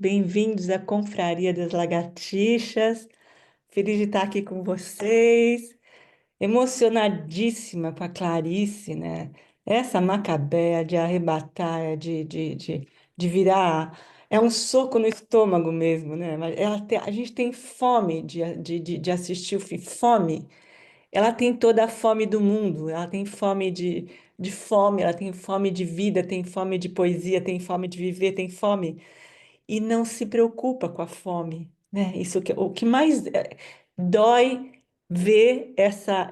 bem-vindos à Confraria das Lagartixas. Feliz de estar aqui com vocês. Emocionadíssima com a Clarice, né? Essa Macabéa de arrebatar, de virar. É um soco no estômago mesmo, né? Mas a gente tem fome de assistir o filme. Fome. Ela tem toda a fome do mundo. Ela tem fome de fome, ela tem fome de vida, tem fome de poesia, tem fome de viver, tem fome e não se preocupa com a fome, né? Isso que o que mais dói ver essa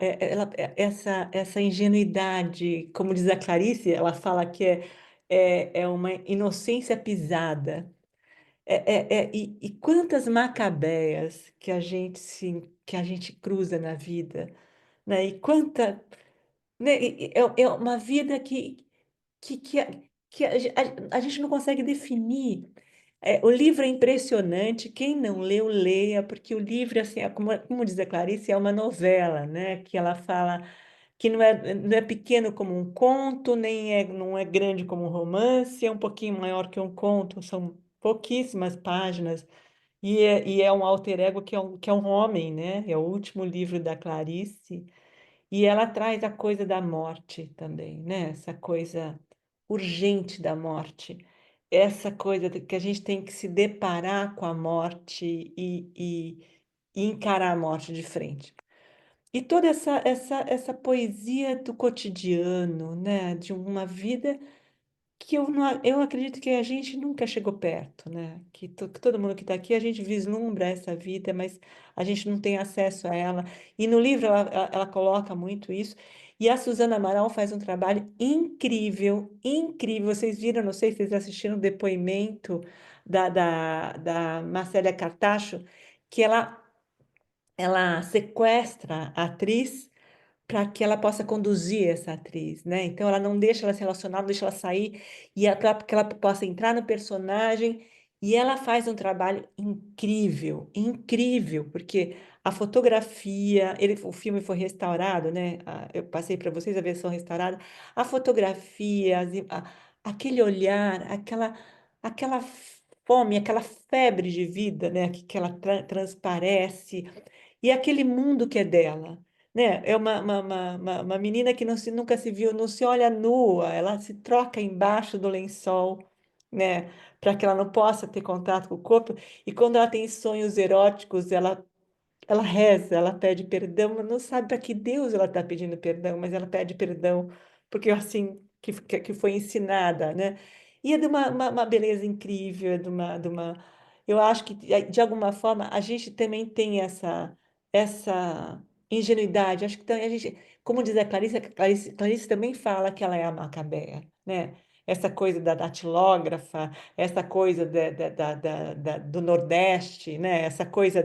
ingenuidade, como diz a Clarice, ela fala que é uma inocência pisada. E quantas macabeias que a gente cruza na vida, né? E quanta, né? É uma vida que, que, a- que a gente não consegue definir. O livro é impressionante, quem não leu, leia, porque o livro, assim, como diz a Clarice, é uma novela, né? Que ela fala que não é pequeno como um conto, não é grande como um romance, é um pouquinho maior que um conto, são pouquíssimas páginas, e é um alter ego que é um homem, né? É o último livro da Clarice, e ela traz a coisa da morte também, né? Essa coisa urgente da morte, essa coisa que a gente tem que se deparar com a morte e encarar a morte de frente. E toda essa poesia do cotidiano, né? De uma vida que eu acredito que a gente nunca chegou perto, né? Que todo mundo que está aqui, a gente vislumbra essa vida, mas a gente não tem acesso a ela. E no livro ela coloca muito isso. E a Suzana Amaral faz um trabalho incrível, incrível. Vocês viram, não sei se vocês assistiram o depoimento da Marcélia Cartacho, que ela sequestra a atriz para que ela possa conduzir essa atriz, né? Então ela não deixa ela se relacionar, não deixa ela sair e para que ela possa entrar no personagem e ela faz um trabalho incrível, incrível, porque a fotografia, o filme foi restaurado, né? Eu passei para vocês a versão restaurada, a fotografia, aquele olhar, aquela fome, aquela febre de vida, né? Que ela transparece e aquele mundo que é dela, né? É uma menina que nunca se viu, não se olha nua, ela se troca embaixo do lençol, né? Para que ela não possa ter contato com o corpo. E quando ela tem sonhos eróticos, ela reza, ela pede perdão, mas não sabe para que Deus ela está pedindo perdão, mas ela pede perdão porque assim que foi ensinada, né? E é de uma beleza incrível, eu acho que de alguma forma a gente também tem essa ingenuidade. Acho que também a gente, como diz a Clarice também fala que ela é a Macabéa, né? Essa coisa da datilógrafa, essa coisa do Nordeste, né? Essa coisa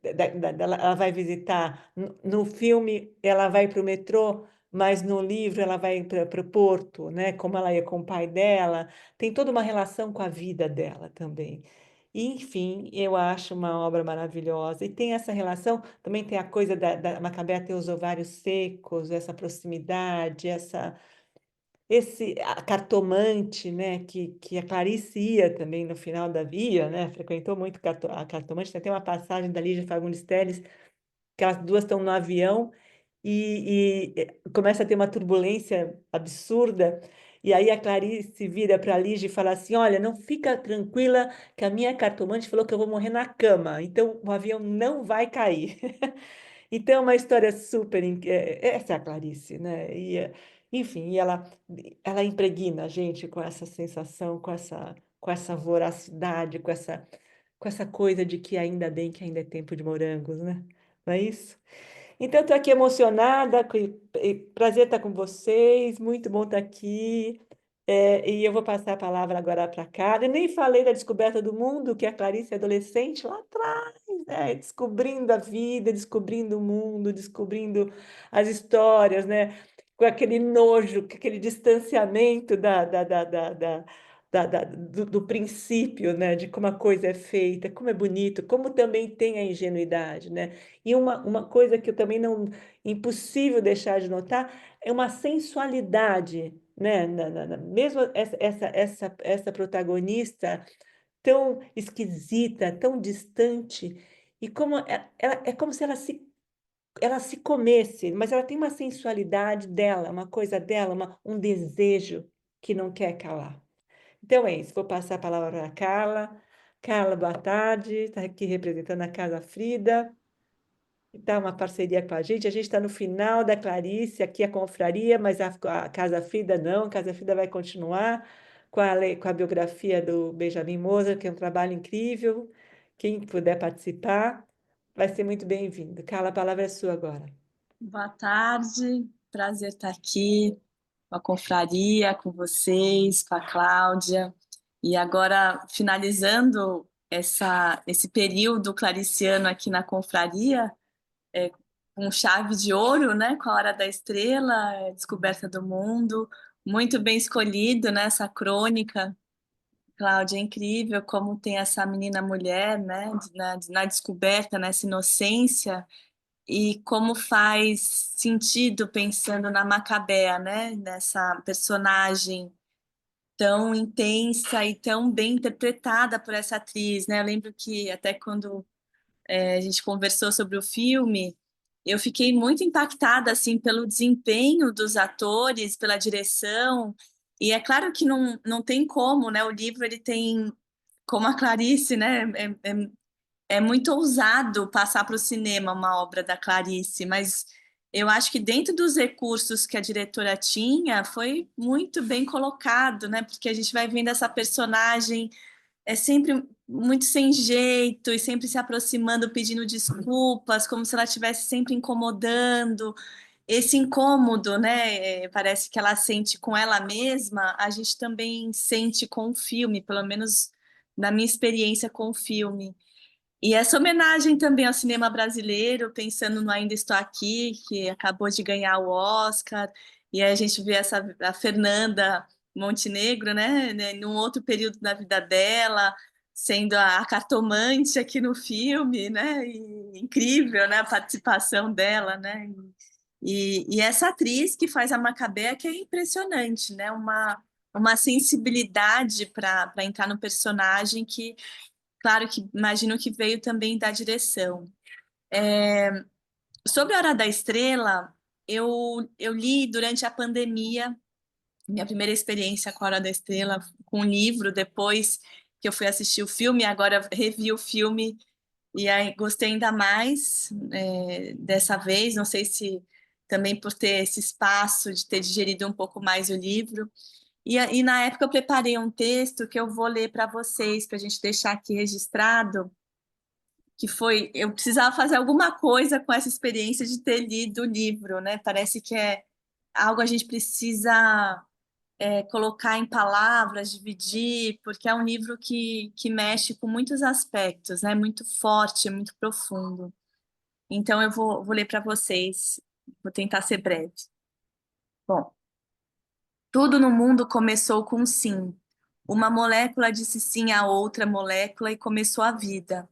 ela vai visitar. No filme, ela vai para o metrô, mas no livro ela vai para o porto, né? Como ela ia com o pai dela. Tem toda uma relação com a vida dela também. E, enfim, eu acho uma obra maravilhosa. E tem essa relação, também tem a coisa da Macabea ter os ovários secos, essa proximidade, a cartomante, né, que a Clarice ia também no final da via, né, frequentou muito a cartomante. Tem uma passagem da Lígia Fagundes Telles, que elas duas estão no avião e começa a ter uma turbulência absurda. E aí a Clarice vira para a Lígia e fala assim: Olha, não fica tranquila, que a minha cartomante falou que eu vou morrer na cama, então o avião não vai cair. Então, é uma história super. Essa é a Clarice, né? Enfim, ela impregna a gente com essa sensação, com essa voracidade, com essa coisa de que ainda bem que ainda é tempo de morangos, né? Não é isso? Então, estou aqui emocionada, prazer estar com vocês, muito bom estar aqui. E eu vou passar a palavra agora para cá. Eu nem falei da descoberta do mundo, que a Clarice é adolescente lá atrás, né? Descobrindo a vida, descobrindo o mundo, descobrindo as histórias, né? Com aquele nojo, com aquele distanciamento do princípio, né? De como a coisa é feita, como é bonito, como também tem a ingenuidade, né? E uma coisa que eu também não, impossível deixar de notar, é uma sensualidade, né? Mesmo essa protagonista tão esquisita, tão distante, e como é como se ela se comesse, mas ela tem uma sensualidade dela, uma coisa dela, um desejo que não quer calar. Então é isso, vou passar a palavra para a Carla. Carla, boa tarde, está aqui representando a Casa Frida, está uma parceria com a gente está no final da Clarice, aqui a confraria, mas a Casa Frida não, a Casa Frida vai continuar com a biografia do Benjamin Moser, que é um trabalho incrível, quem puder participar vai ser muito bem-vindo. Carla, a palavra é sua agora. Boa tarde, prazer estar aqui com a confraria, com vocês, com a Cláudia. E agora, finalizando esse período clariciano aqui na confraria, com chave de ouro, né? Com a Hora da Estrela, Descoberta do Mundo, muito bem escolhido nessa crônica. Cláudia, é incrível como tem essa menina mulher, né? Na descoberta, nessa inocência, e como faz sentido pensando na Macabea, né? Nessa personagem tão intensa e tão bem interpretada por essa atriz, né? Eu lembro que até quando a gente conversou sobre o filme, eu fiquei muito impactada assim pelo desempenho dos atores, pela direção. E é claro que não tem como, né? O livro ele tem, como a Clarice, né? É muito ousado passar para o cinema uma obra da Clarice, mas eu acho que dentro dos recursos que a diretora tinha, foi muito bem colocado, né? Porque a gente vai vendo essa personagem sempre muito sem jeito e sempre se aproximando, pedindo desculpas, como se ela estivesse sempre incomodando. Esse incômodo, né? Parece que ela sente com ela mesma, a gente também sente com o filme, pelo menos na minha experiência com o filme. E essa homenagem também ao cinema brasileiro, pensando no Ainda Estou Aqui, que acabou de ganhar o Oscar, e aí a gente vê a Fernanda Montenegro, né, num outro período da vida dela, sendo a cartomante aqui no filme, né, e incrível, né, a participação dela, né, e essa atriz que faz a Macabea, que é impressionante, né, uma sensibilidade para entrar no personagem que claro que imagino que veio também da direção. Sobre a Hora da Estrela, eu li durante a pandemia, minha primeira experiência com a Hora da Estrela, com o livro, depois que eu fui assistir o filme, agora revi o filme e aí gostei ainda mais dessa vez, não sei se também por ter esse espaço de ter digerido um pouco mais o livro. E na época eu preparei um texto que eu vou ler para vocês, para a gente deixar aqui registrado, que foi, eu precisava fazer alguma coisa com essa experiência de ter lido o livro, né? Parece que é algo a gente precisa colocar em palavras, dividir, porque é um livro que mexe com muitos aspectos, né? Muito forte, muito profundo. Então eu vou ler para vocês, vou tentar ser breve. Bom, tudo no mundo começou com um sim. Uma molécula disse sim a outra molécula e começou a vida.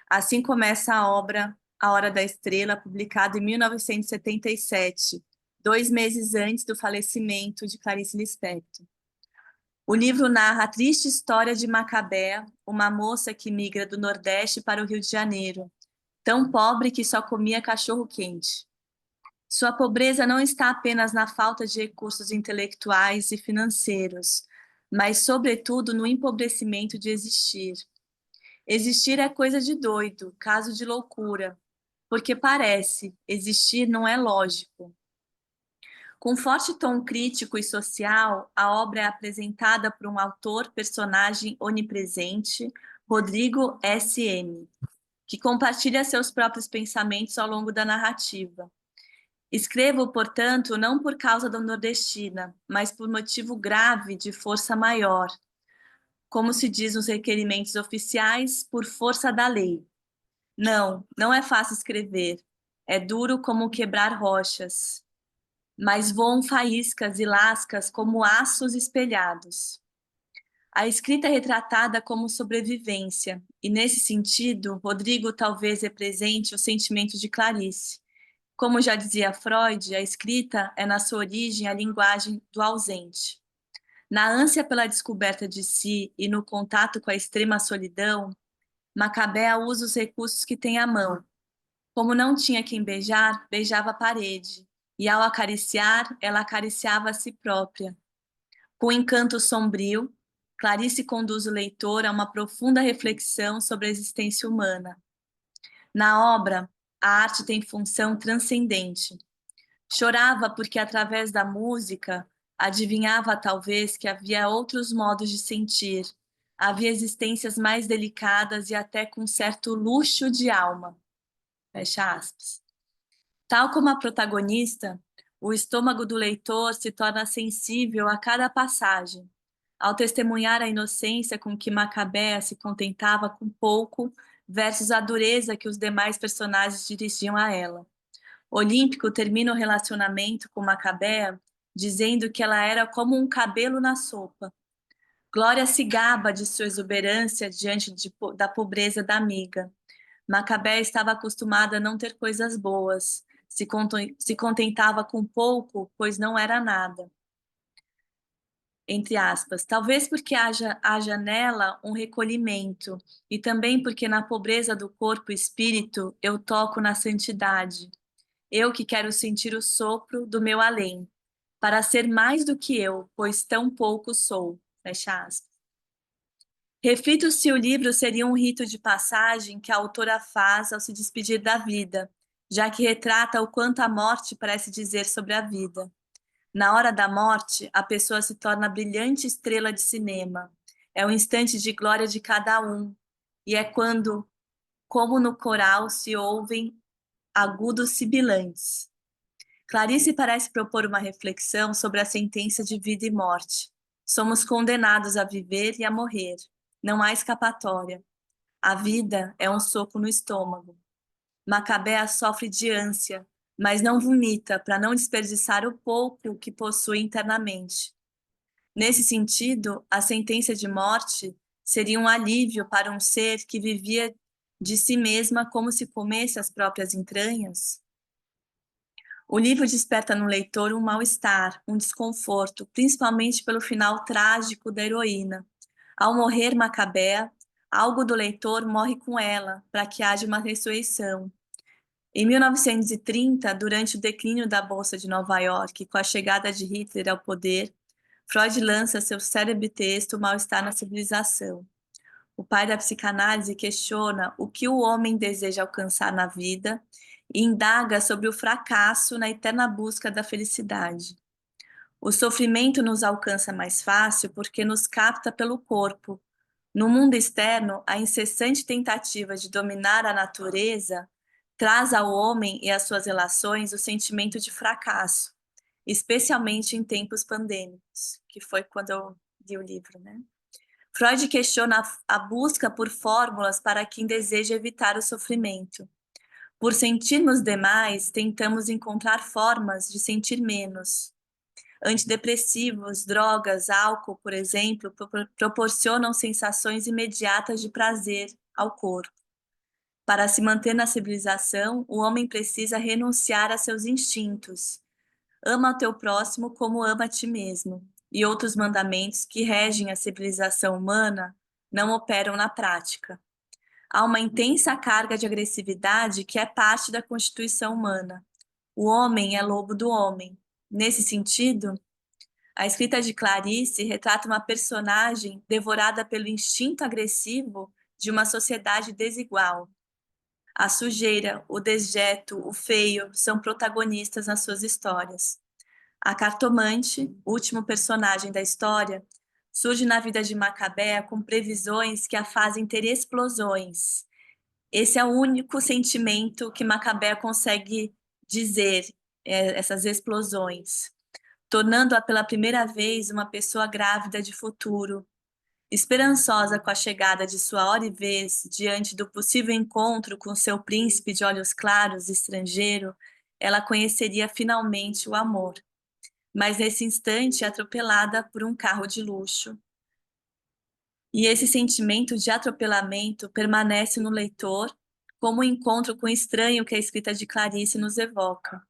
Assim começa a obra A Hora da Estrela, publicada em 1977, 2 meses antes do falecimento de Clarice Lispector. O livro narra a triste história de Macabea, uma moça que migra do Nordeste para o Rio de Janeiro, tão pobre que só comia cachorro-quente. Sua pobreza não está apenas na falta de recursos intelectuais e financeiros, mas, sobretudo, no empobrecimento de existir. Existir é coisa de doido, caso de loucura, porque parece, existir não é lógico. Com forte tom crítico e social, a obra é apresentada por um autor-personagem onipresente, Rodrigo S.M., que compartilha seus próprios pensamentos ao longo da narrativa. Escrevo, portanto, não por causa da nordestina, mas por motivo grave de força maior, como se diz nos requerimentos oficiais, por força da lei. Não é fácil escrever. É duro como quebrar rochas, mas voam faíscas e lascas como aços espelhados. A escrita é retratada como sobrevivência, e nesse sentido, Rodrigo talvez represente o sentimento de Clarice. Como já dizia Freud, a escrita é na sua origem a linguagem do ausente. Na ânsia pela descoberta de si e no contato com a extrema solidão, Macabea usa os recursos que tem à mão. Como não tinha quem beijar, beijava a parede, e ao acariciar, ela acariciava a si própria. Com encanto sombrio, Clarice conduz o leitor a uma profunda reflexão sobre a existência humana. Na obra, a arte tem função transcendente. Chorava porque, através da música, adivinhava talvez que havia outros modos de sentir, havia existências mais delicadas e até com certo luxo de alma. Fecha aspas. Tal como a protagonista, o estômago do leitor se torna sensível a cada passagem, ao testemunhar a inocência com que Macabea se contentava com pouco versus a dureza que os demais personagens dirigiam a ela. Olímpico termina o relacionamento com Macabea dizendo que ela era como um cabelo na sopa. Glória se gaba de sua exuberância diante da pobreza da amiga. Macabea estava acostumada a não ter coisas boas, se contentava com pouco, pois não era nada. Entre aspas, talvez porque haja nela um recolhimento, e também porque na pobreza do corpo e espírito eu toco na santidade. Eu que quero sentir o sopro do meu além, para ser mais do que eu, pois tão pouco sou. Fecha aspas. Reflito se o livro seria um rito de passagem que a autora faz ao se despedir da vida, já que retrata o quanto a morte parece dizer sobre a vida. Na hora da morte, a pessoa se torna brilhante estrela de cinema. É o instante de glória de cada um. E é quando, como no coral, se ouvem agudos sibilantes. Clarice parece propor uma reflexão sobre a sentença de vida e morte. Somos condenados a viver e a morrer. Não há escapatória. A vida é um soco no estômago. Macabea sofre de ânsia, mas não vomita para não desperdiçar o pouco que possui internamente. Nesse sentido, a sentença de morte seria um alívio para um ser que vivia de si mesma como se comesse as próprias entranhas. O livro desperta no leitor um mal-estar, um desconforto, principalmente pelo final trágico da heroína. Ao morrer Macabea, algo do leitor morre com ela, para que haja uma ressurreição. Em 1930, durante o declínio da Bolsa de Nova York, com a chegada de Hitler ao poder, Freud lança seu célebre texto Mal-Estar na Civilização. O pai da psicanálise questiona o que o homem deseja alcançar na vida e indaga sobre o fracasso na eterna busca da felicidade. O sofrimento nos alcança mais fácil porque nos capta pelo corpo. No mundo externo, a incessante tentativa de dominar a natureza traz ao homem e às suas relações o sentimento de fracasso, especialmente em tempos pandêmicos, que foi quando eu li o livro, né? Freud questiona a busca por fórmulas para quem deseja evitar o sofrimento. Por sentirmos demais, tentamos encontrar formas de sentir menos. Antidepressivos, drogas, álcool, por exemplo, proporcionam sensações imediatas de prazer ao corpo. Para se manter na civilização, o homem precisa renunciar a seus instintos. Ama o teu próximo como ama a ti mesmo. E outros mandamentos que regem a civilização humana não operam na prática. Há uma intensa carga de agressividade que é parte da constituição humana. O homem é lobo do homem. Nesse sentido, a escrita de Clarice retrata uma personagem devorada pelo instinto agressivo de uma sociedade desigual. A sujeira, o dejeto, o feio são protagonistas nas suas histórias. A cartomante, último personagem da história, surge na vida de Macabea com previsões que a fazem ter explosões. Esse é o único sentimento que Macabea consegue dizer, essas explosões, tornando-a pela primeira vez uma pessoa grávida de futuro. Esperançosa com a chegada de sua hora e vez, diante do possível encontro com seu príncipe de olhos claros estrangeiro, ela conheceria finalmente o amor. Mas nesse instante é atropelada por um carro de luxo. E esse sentimento de atropelamento permanece no leitor como o encontro com o estranho que a escrita de Clarice nos evoca.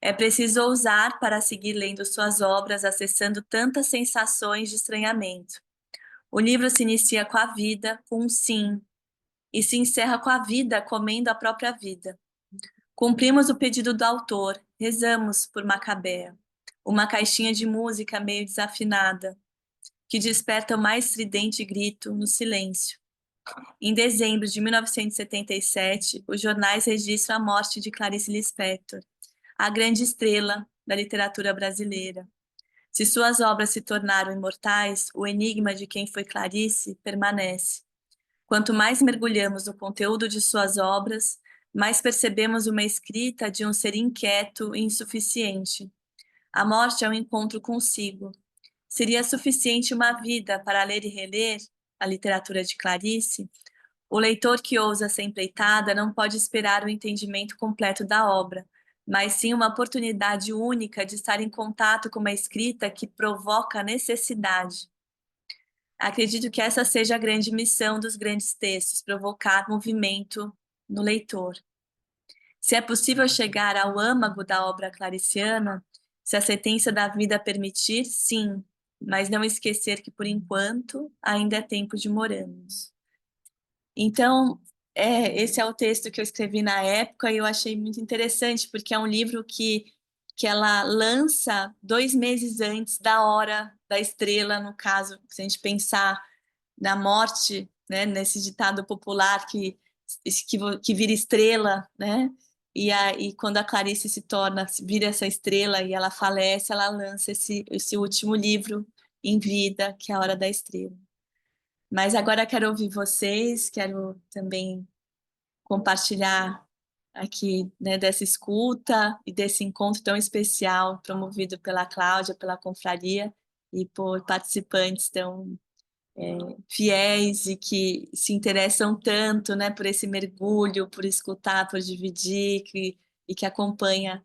É preciso ousar para seguir lendo suas obras, acessando tantas sensações de estranhamento. O livro se inicia com a vida, com um sim, e se encerra com a vida comendo a própria vida. Cumprimos o pedido do autor, rezamos por Macabea, uma caixinha de música meio desafinada, que desperta o mais estridente grito no silêncio. Em dezembro de 1977, os jornais registram a morte de Clarice Lispector, a grande estrela da literatura brasileira. Se suas obras se tornaram imortais, o enigma de quem foi Clarice permanece. Quanto mais mergulhamos no conteúdo de suas obras, mais percebemos uma escrita de um ser inquieto e insuficiente. A morte é um encontro consigo. Seria suficiente uma vida para ler e reler a literatura de Clarice? O leitor que ousa essa empreitada não pode esperar o entendimento completo da obra, mas sim uma oportunidade única de estar em contato com uma escrita que provoca necessidade. Acredito que essa seja a grande missão dos grandes textos, provocar movimento no leitor. Se é possível chegar ao âmago da obra clariciana, se a sentença da vida permitir, sim, mas não esquecer que, por enquanto, ainda é tempo de morarmos. Então, esse é o texto que eu escrevi na época e eu achei muito interessante, porque é um livro que ela lança 2 meses antes da hora da estrela, no caso, se a gente pensar na morte, né, nesse ditado popular que vira estrela, né? E aí, quando a Clarice vira essa estrela e ela falece, ela lança esse último livro em vida, que é a Hora da Estrela. Mas agora quero ouvir vocês, quero também compartilhar aqui, né, dessa escuta e desse encontro tão especial promovido pela Cláudia, pela confraria e por participantes tão fiéis e que se interessam tanto, né, por esse mergulho, por escutar, por dividir, e que acompanha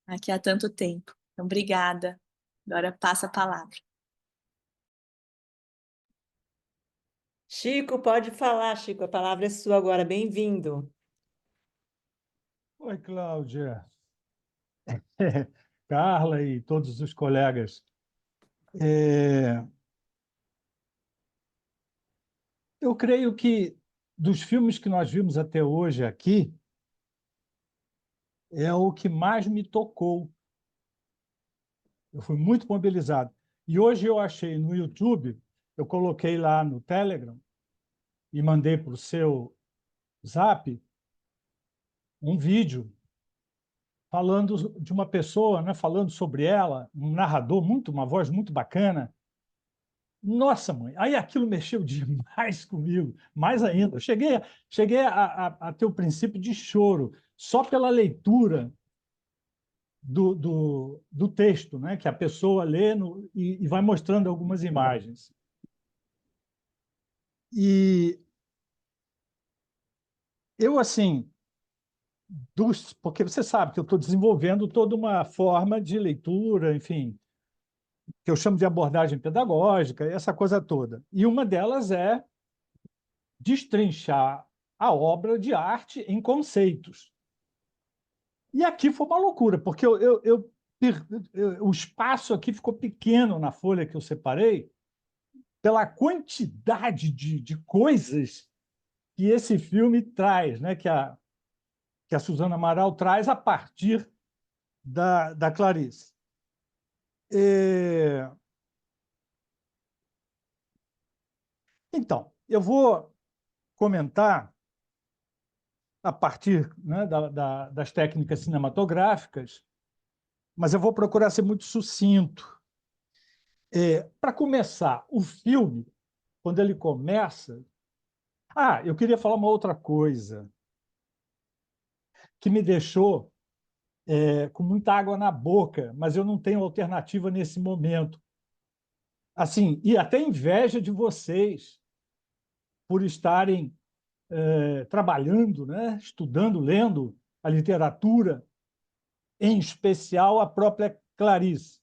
aqui há tanto tempo. Então, obrigada. Agora passa a palavra. Chico, pode falar, Chico, a palavra é sua agora. Bem-vindo. Oi, Cláudia, Carla e todos os colegas. Eu creio que dos filmes que nós vimos até hoje aqui, é o que mais me tocou. Eu fui muito mobilizado. E hoje eu achei no YouTube, eu coloquei lá no Telegram e mandei para o seu Zap um vídeo falando de uma pessoa, né, falando sobre ela, um narrador uma voz muito bacana. Nossa, mãe, aí aquilo mexeu demais comigo, mais ainda. Eu cheguei a ter o princípio de choro, só pela leitura do texto, né, que a pessoa lê e vai mostrando algumas imagens. E eu, assim, porque você sabe que eu estou desenvolvendo toda uma forma de leitura, enfim, que eu chamo de abordagem pedagógica, essa coisa toda. E uma delas é destrinchar a obra de arte em conceitos. E aqui foi uma loucura, porque o espaço aqui ficou pequeno na folha que eu separei, pela quantidade de coisas que esse filme traz, né? Que a Suzana Amaral traz a partir da Clarice. Então, eu vou comentar a partir, né, das técnicas cinematográficas, mas eu vou procurar ser muito sucinto. Para começar, o filme, quando ele começa... eu queria falar uma outra coisa que me deixou com muita água na boca, mas eu não tenho alternativa nesse momento. Assim, e até inveja de vocês por estarem trabalhando, né, estudando, lendo a literatura, em especial a própria Clarice.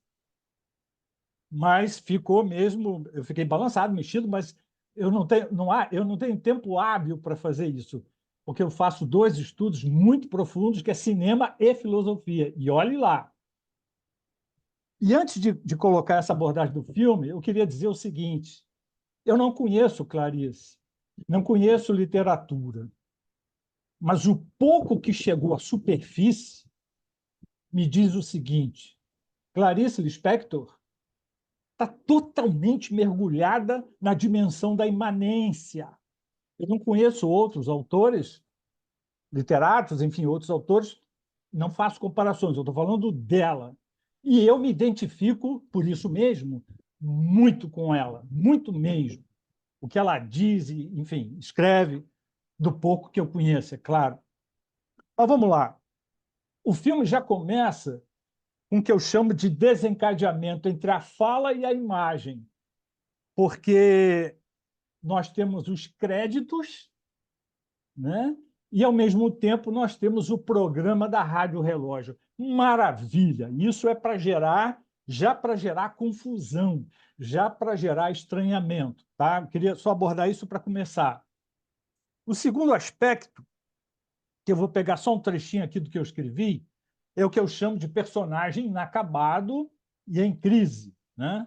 Mas ficou mesmo, eu fiquei balançado, mexido, mas eu não tenho tempo hábil para fazer isso, porque eu faço 2 estudos muito profundos, que é cinema e filosofia. E olhe lá, E antes de colocar essa abordagem do filme, eu queria dizer o seguinte: eu não conheço Clarice, não conheço literatura, mas o pouco que chegou à superfície me diz o seguinte: Clarice Lispector está totalmente mergulhada na dimensão da imanência. Eu não conheço outros autores, literatos, enfim, outros autores, não faço comparações, eu estou falando dela. E eu me identifico, por isso mesmo, muito com ela, muito mesmo. O que ela diz, enfim, escreve, do pouco que eu conheço, é claro. Mas vamos lá. O filme já começa com o que eu chamo de desencadeamento entre a fala e a imagem, porque nós temos os créditos, né? E, ao mesmo tempo, nós temos o programa da Rádio Relógio. Maravilha! Isso é para gerar confusão, já para gerar estranhamento. Tá? Eu queria só abordar isso para começar. O segundo aspecto, que eu vou pegar só um trechinho aqui do que eu escrevi, é o que eu chamo de personagem inacabado e em crise. Né?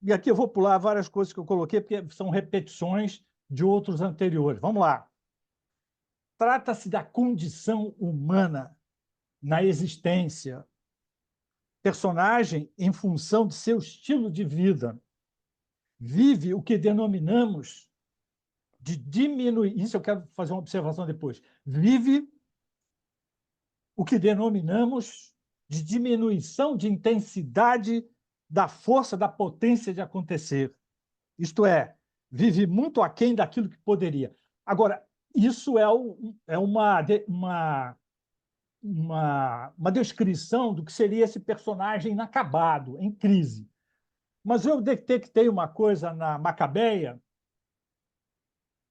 E aqui eu vou pular várias coisas que eu coloquei, porque são repetições de outros anteriores. Vamos lá. Trata-se da condição humana na existência. Personagem, em função de seu estilo de vida, vive o que denominamos de diminuir. Isso eu quero fazer uma observação depois. Vive o que denominamos de diminuição de intensidade da força, da potência de acontecer. Isto é, vive muito aquém daquilo que poderia. Agora, isso é uma descrição do que seria esse personagem inacabado, em crise. Mas eu detectei uma coisa na Macabeia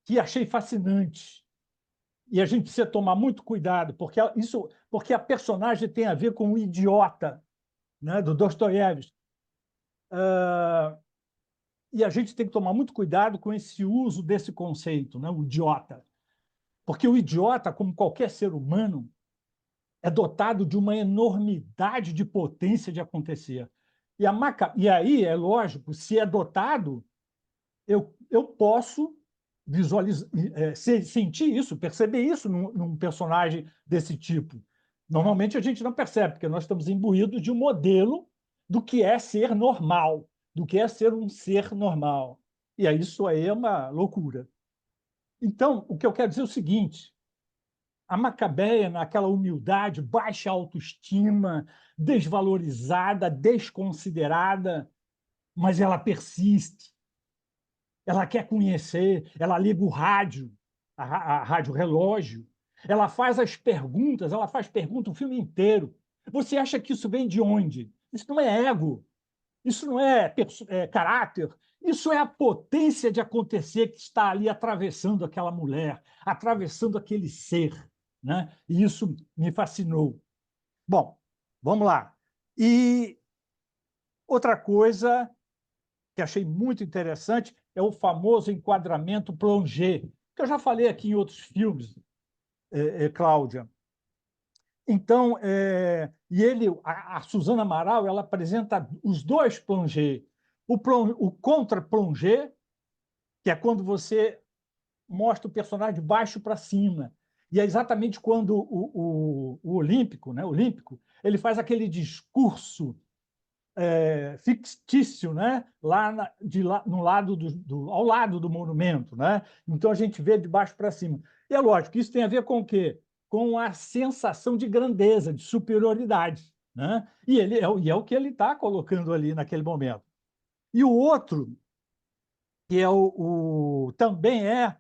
que achei fascinante. E a gente precisa tomar muito cuidado, porque a personagem tem a ver com o idiota, né, do Dostoiévski. E a gente tem que tomar muito cuidado com esse uso desse conceito, né, o idiota. Porque o idiota, como qualquer ser humano, é dotado de uma enormidade de potência de acontecer. E aí, é lógico, se é dotado, eu posso visualizar, sentir isso, perceber isso num personagem desse tipo. Normalmente a gente não percebe, porque nós estamos imbuídos de um modelo do que é ser normal, do que é ser um ser normal. E aí, isso aí é uma loucura. Então, o que eu quero dizer é o seguinte: a Macabeia, naquela humildade, baixa autoestima, desvalorizada, desconsiderada, mas ela persiste. Ela quer conhecer, ela liga o rádio, a rádio relógio, ela faz pergunta o filme inteiro. Você acha que isso vem de onde? Isso não é ego, isso não é caráter, isso é a potência de acontecer que está ali atravessando aquela mulher, atravessando aquele ser. Né? E isso me fascinou. Bom, vamos lá. E outra coisa que achei muito interessante é o famoso enquadramento plongé, que eu já falei aqui em outros filmes, Cláudia. Então, a Suzana Amaral, ela apresenta os dois plongé. O contra-plongé, que é quando você mostra o personagem de baixo para cima. E é exatamente quando o Olímpico, né, ele faz aquele discurso fictício, né, no lado ao lado do monumento. Né? Então, a gente vê de baixo para cima. E é lógico, isso tem a ver com o quê? Com a sensação de grandeza, de superioridade. Né? E é o que ele está colocando ali naquele momento. E o outro, que também é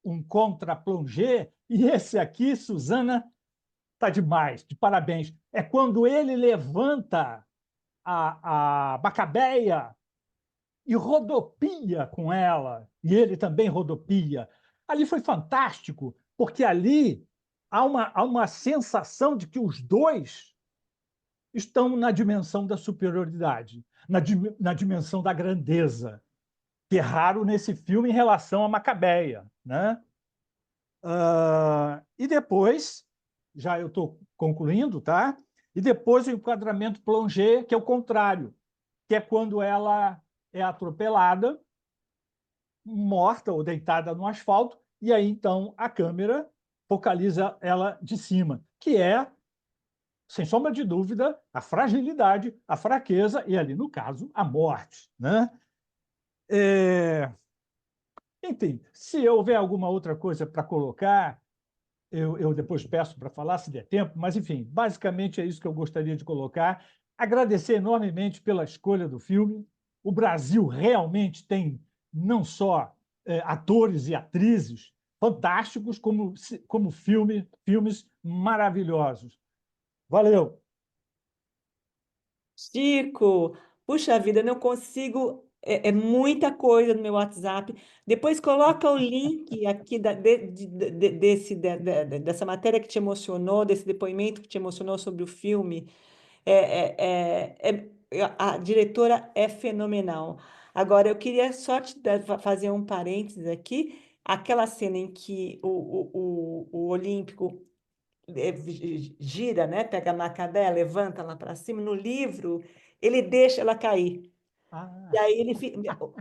um contra-plongé, e esse aqui, Suzana, está demais, de parabéns. É quando ele levanta a Macabeia e rodopia com ela, e ele também rodopia. Ali foi fantástico, porque ali há uma sensação de que os dois estão na dimensão da superioridade, na dimensão da grandeza, que é raro nesse filme em relação a Macabeia. Né? E depois, já eu estou concluindo, tá? E depois o enquadramento plongé, que é o contrário, que é quando ela é atropelada, morta ou deitada no asfalto, e aí então a câmera focaliza ela de cima, que é, sem sombra de dúvida, a fragilidade, a fraqueza e, ali no caso, a morte, né? Enfim, se houver alguma outra coisa para colocar, eu depois peço para falar, se der tempo, mas, enfim, basicamente é isso que eu gostaria de colocar. Agradecer enormemente pela escolha do filme. O Brasil realmente tem não só atores e atrizes fantásticos, como filmes maravilhosos. Valeu! Chico, puxa vida, eu não consigo. É muita coisa no meu WhatsApp. Depois coloca o link aqui dessa matéria que te emocionou, desse depoimento que te emocionou sobre o filme. A diretora é fenomenal. Agora, eu queria só fazer um parênteses aqui. Aquela cena em que o Olímpico gira, né? Pega a Macabé, levanta lá para cima. No livro, ele deixa ela cair. E Ah, aí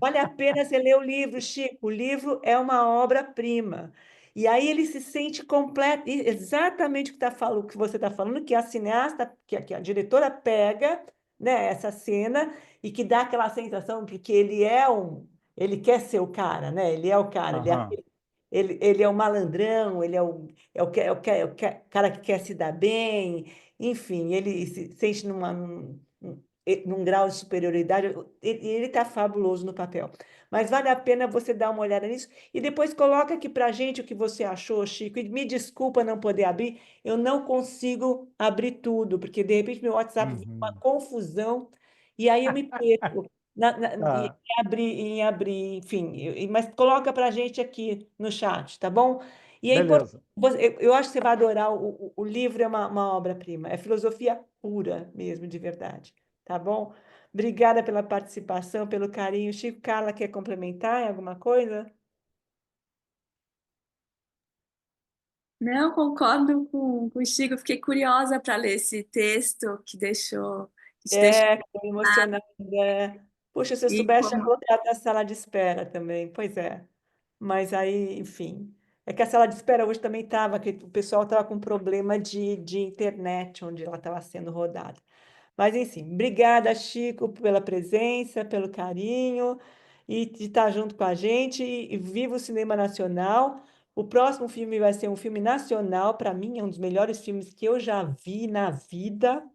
vale a pena você ler o livro, Chico. O livro é uma obra-prima. E aí ele se sente completo, exatamente o que você está falando, que a cineasta, que a diretora pega, né, essa cena e que dá aquela sensação de que ele quer ser o cara, né? Ele é o cara, aham, ele é o malandrão, ele é o cara que quer se dar bem, enfim, ele se sente num grau de superioridade, ele está fabuloso no papel. Mas vale a pena você dar uma olhada nisso e depois coloca aqui para a gente o que você achou, Chico. E me desculpa não poder abrir, eu não consigo abrir tudo, porque de repente meu WhatsApp fica uma uhum. confusão e aí eu me perco Tá, em abrir, enfim. Mas coloca para a gente aqui no chat, tá bom? E é importante. beleza. Eu acho que você vai adorar. O livro é uma obra-prima, é filosofia pura mesmo, de verdade. Tá bom? Obrigada pela participação, pelo carinho. Chico, Carla, quer complementar em alguma coisa? Não, concordo com o Chico. Fiquei curiosa para ler esse texto que te deixou Estou emocionada. Puxa, se eu e soubesse, tinha como colocado na sala de espera também. Pois é. Mas aí, enfim. É que a sala de espera hoje também estava, que o pessoal estava com problema de internet onde ela estava sendo rodada. Mas, enfim, obrigada, Chico, pela presença, pelo carinho e de estar junto com a gente. E viva o cinema nacional. O próximo filme vai ser um filme nacional, para mim, é um dos melhores filmes que eu já vi na vida.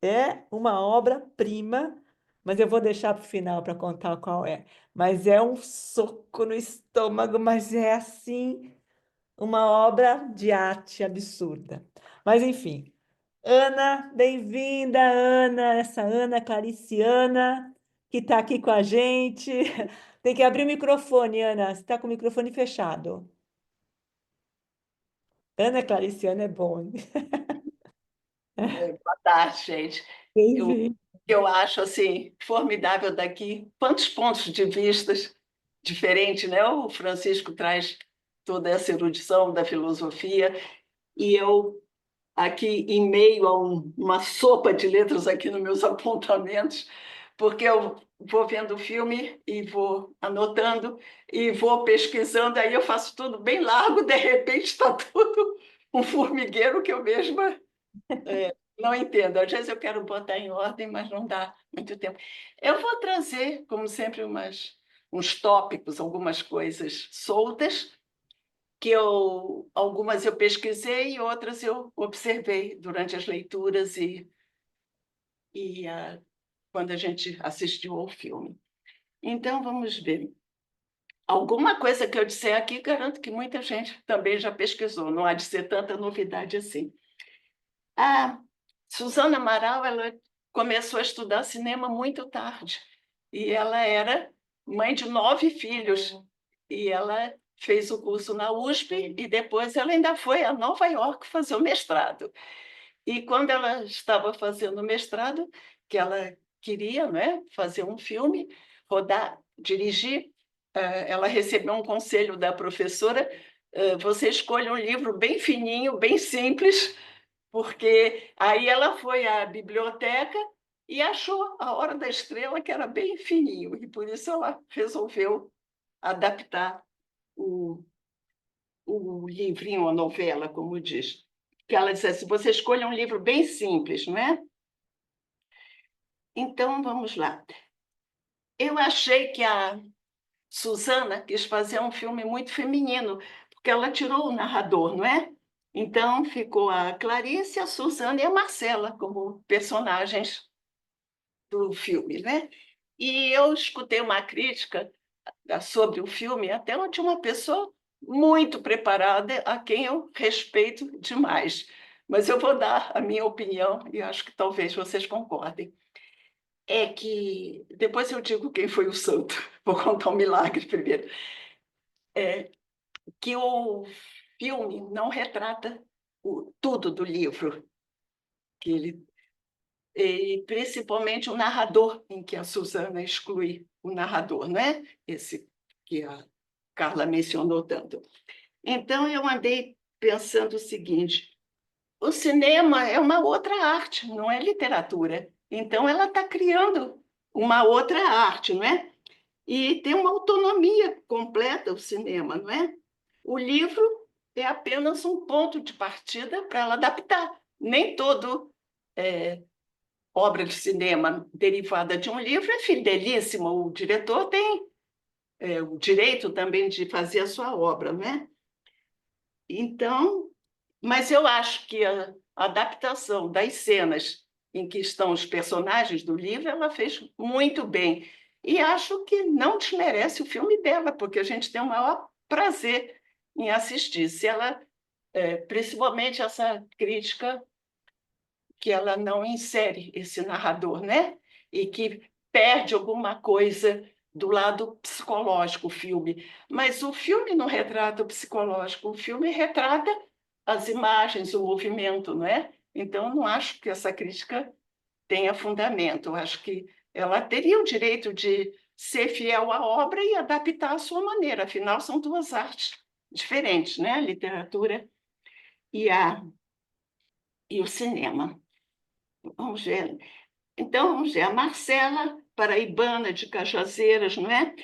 É uma obra-prima, mas eu vou deixar para o final para contar qual é. Mas é um soco no estômago, mas é assim, uma obra de arte absurda. Mas, enfim. Ana, bem-vinda, Ana, essa Ana Clariciana, que está aqui com a gente. Tem que abrir o microfone, Ana, você está com o microfone fechado. Ana Clariciana é bom, hein? Boa tarde, gente. O Bem-vinda. que eu acho assim formidável daqui, quantos pontos de vistas diferentes, né? O Francisco traz toda essa erudição da filosofia e eu aqui em meio a uma sopa de letras aqui nos meus apontamentos, porque eu vou vendo o filme e vou anotando e vou pesquisando, aí eu faço tudo bem largo, de repente está tudo um formigueiro que eu mesma não entendo. Às vezes eu quero botar em ordem, mas não dá muito tempo. Eu vou trazer, como sempre, uns tópicos, algumas coisas soltas, algumas eu pesquisei e outras eu observei durante as leituras e quando a gente assistiu ao filme. Então, vamos ver. Alguma coisa que eu disser aqui, garanto que muita gente também já pesquisou, não há de ser tanta novidade assim. A Suzana Amaral, ela começou a estudar cinema muito tarde e ela era mãe de 9 filhos e ela fez o curso na USP e depois ela ainda foi a Nova York fazer o mestrado. E quando ela estava fazendo o mestrado, que ela queria, né, fazer um filme, rodar, dirigir, ela recebeu um conselho da professora: você escolhe um livro bem fininho, bem simples, porque aí ela foi à biblioteca e achou A Hora da Estrela, que era bem fininho, e por isso ela resolveu adaptar o livrinho, a novela, como diz. Que ela disse assim, você escolha um livro bem simples, não é? Então, vamos lá. Eu achei que a Suzana quis fazer um filme muito feminino, porque ela tirou o narrador, não é? Então, ficou a Clarice, a Suzana e a Marcela como personagens do filme, né? E eu escutei uma crítica sobre o filme, até de uma pessoa muito preparada, a quem eu respeito demais. Mas eu vou dar a minha opinião e acho que talvez vocês concordem. É que, depois eu digo quem foi o santo, vou contar um milagre primeiro, que o filme não retrata tudo do livro, que ele, e principalmente o narrador, em que a Suzana exclui o narrador, não é? Esse que a Carla mencionou tanto. Então, eu andei pensando o seguinte, o cinema é uma outra arte, não é literatura. Então, ela está criando uma outra arte, não é? E tem uma autonomia completa o cinema, não é? O livro é apenas um ponto de partida para ela adaptar. Nem todo obra de cinema derivada de um livro é fidelíssima. O diretor tem o direito também de fazer a sua obra, não é? Então, mas eu acho que a adaptação das cenas em que estão os personagens do livro, ela fez muito bem. E acho que não desmerece o filme dela, porque a gente tem o maior prazer em assistir. Se ela, principalmente essa crítica que ela não insere esse narrador, né? E que perde alguma coisa do lado psicológico, o filme. Mas o filme não retrata o psicológico, o filme retrata as imagens, o movimento, não é? Então, eu não acho que essa crítica tenha fundamento. Eu acho que ela teria o direito de ser fiel à obra e adaptar à sua maneira. Afinal, são duas artes diferentes, né? A literatura e o cinema. Vamos ver. Então, vamos ver. A Marcela, paraibana de Cajazeiras, não é?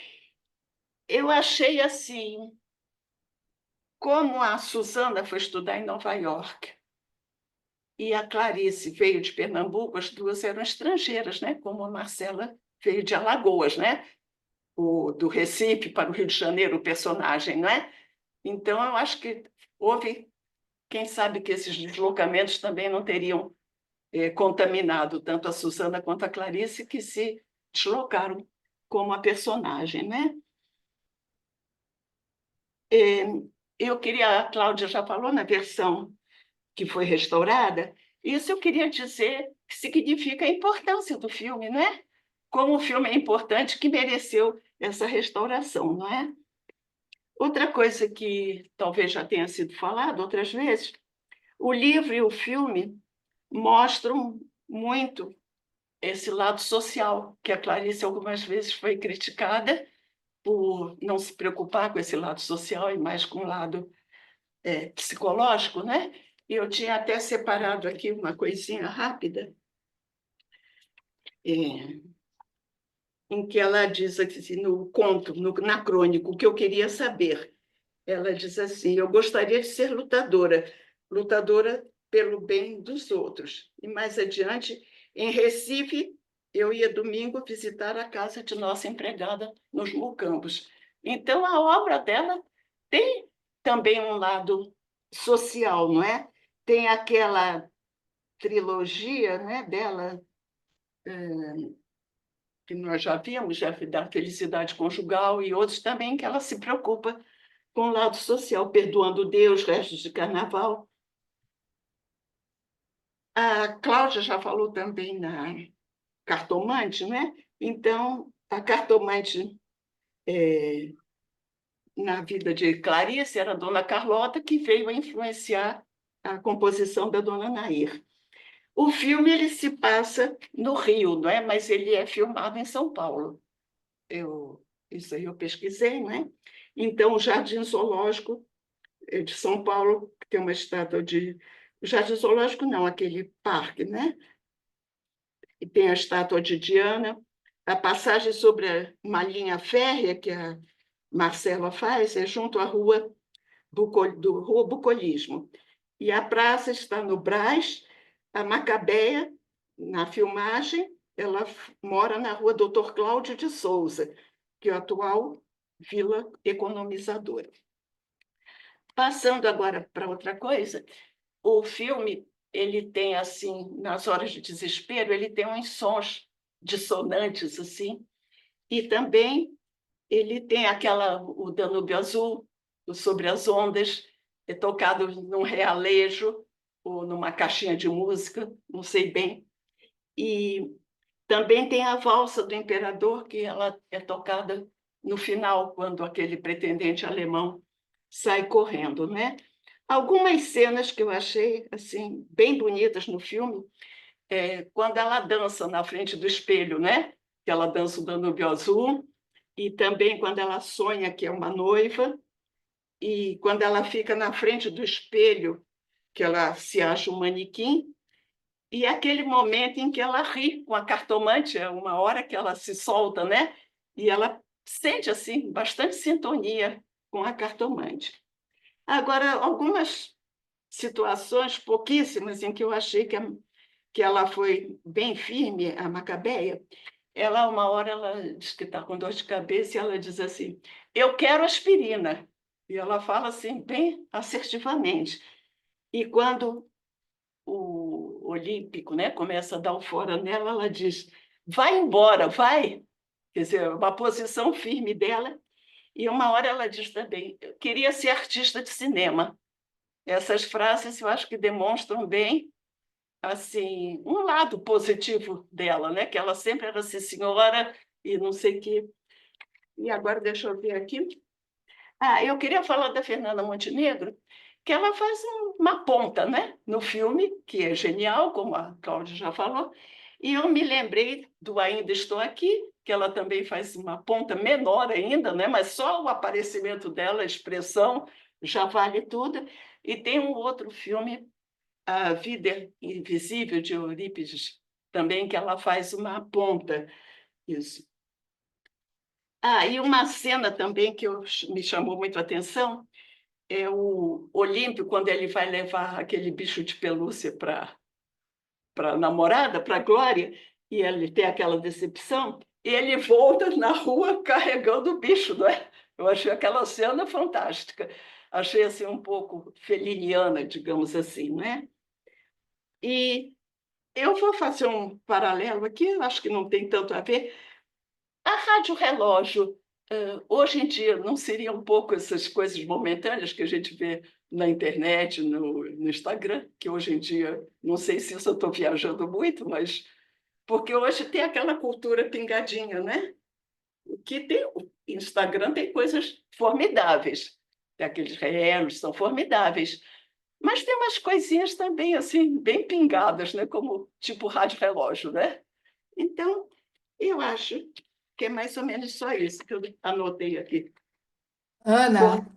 Eu achei assim, como a Suzana foi estudar em Nova York e a Clarice veio de Pernambuco, as duas eram estrangeiras, né? Como a Marcela veio de Alagoas, né? Do Recife para o Rio de Janeiro, o personagem, não é? Então, eu acho que houve, quem sabe que esses deslocamentos também não teriam contaminado tanto a Suzana quanto a Clarice, que se deslocaram como a personagem, né? Eu queria, a Cláudia já falou na versão que foi restaurada, isso eu queria dizer que significa a importância do filme, não é? Como o filme é importante, que mereceu essa restauração, não é? Outra coisa que talvez já tenha sido falado outras vezes, o livro e o filme mostram muito esse lado social, que a Clarice algumas vezes foi criticada por não se preocupar com esse lado social e mais com o lado psicológico, né? E eu tinha até separado aqui uma coisinha rápida, em que ela diz assim, no conto, na crônica, o que eu queria saber. Ela diz assim, eu gostaria de ser lutadora, lutadora pelo bem dos outros. E mais adiante, em Recife, eu ia domingo visitar a casa de nossa empregada nos Mucambos. Então, a obra dela tem também um lado social, não é? Tem aquela trilogia, né, dela, que nós já vimos, já da felicidade conjugal e outros também, que ela se preocupa com o lado social, Perdoando Deus, Restos de Carnaval. A Cláudia já falou também na Cartomante, né? Então, a Cartomante, na vida de Clarice, era a Dona Carlota, que veio a influenciar a composição da Dona Nair. O filme ele se passa no Rio, não é? Mas ele é filmado em São Paulo. Isso aí eu pesquisei, não é? Então, o Jardim Zoológico de São Paulo, que tem uma estátua de o Jardim Zoológico não, aquele parque, né? E tem a estátua de Diana, a passagem sobre uma linha férrea que a Marcela faz é junto à Rua Bucolismo. E a praça está no Brás, a Macabeia, na filmagem, ela mora na Rua Doutor Cláudio de Souza, que é a atual Vila Economizadora. Passando agora para outra coisa, o filme ele tem assim, nas horas de desespero, ele tem uns sons dissonantes assim, e também ele tem o Danúbio Azul, o Sobre as Ondas, é tocado num realejo ou numa caixinha de música, não sei bem. E também tem a Valsa do Imperador, que ela é tocada no final, quando aquele pretendente alemão sai correndo, né? Algumas cenas que eu achei assim bem bonitas no filme, quando ela dança na frente do espelho, né? Que ela dança o Danúbio Azul, e também quando ela sonha que é uma noiva, e quando ela fica na frente do espelho, que ela se acha um manequim, e aquele momento em que ela ri com a cartomante, é uma hora que ela se solta, né? E ela sente assim bastante sintonia com a cartomante. Agora, algumas situações, pouquíssimas, em que eu achei que ela foi bem firme, a Macabeia, uma hora, ela diz que está com dor de cabeça e ela diz assim, eu quero aspirina. E ela fala assim, bem assertivamente. E quando o Olímpico, né, começa a dar o fora nela, ela diz, vai embora, vai. Quer dizer, uma posição firme dela. E uma hora ela diz também, eu queria ser artista de cinema. Essas frases eu acho que demonstram bem assim um lado positivo dela, né? Que ela sempre era assim, senhora e não sei o quê. E agora deixa eu ver aqui. Eu queria falar da Fernanda Montenegro, que ela faz uma ponta, né? No filme, que é genial, como a Cláudia já falou. E eu me lembrei do Ainda Estou Aqui, que ela também faz uma ponta menor ainda, né? Mas só o aparecimento dela, a expressão, já vale tudo. E tem um outro filme, A Vida Invisível, de Eurípides, também, que ela faz uma ponta. Isso. E uma cena também que me chamou muito a atenção é o Olímpio, quando ele vai levar aquele bicho de pelúcia para a namorada, para a Glória, e ele tem aquela decepção, e ele volta na rua carregando o bicho, não é? Eu achei aquela cena fantástica. Achei assim um pouco feliniana, digamos assim, não é? E eu vou fazer um paralelo aqui, acho que não tem tanto a ver. A rádio relógio, hoje em dia, não seria um pouco essas coisas momentâneas que a gente vê na internet, no Instagram, que hoje em dia, não sei se isso eu estou viajando muito, mas porque hoje tem aquela cultura pingadinha, né? O Instagram tem coisas formidáveis, tem aqueles reels, são formidáveis, mas tem umas coisinhas também assim bem pingadas, né? Como tipo rádio relógio, né? Então, eu acho que é mais ou menos só isso que eu anotei aqui. Ana,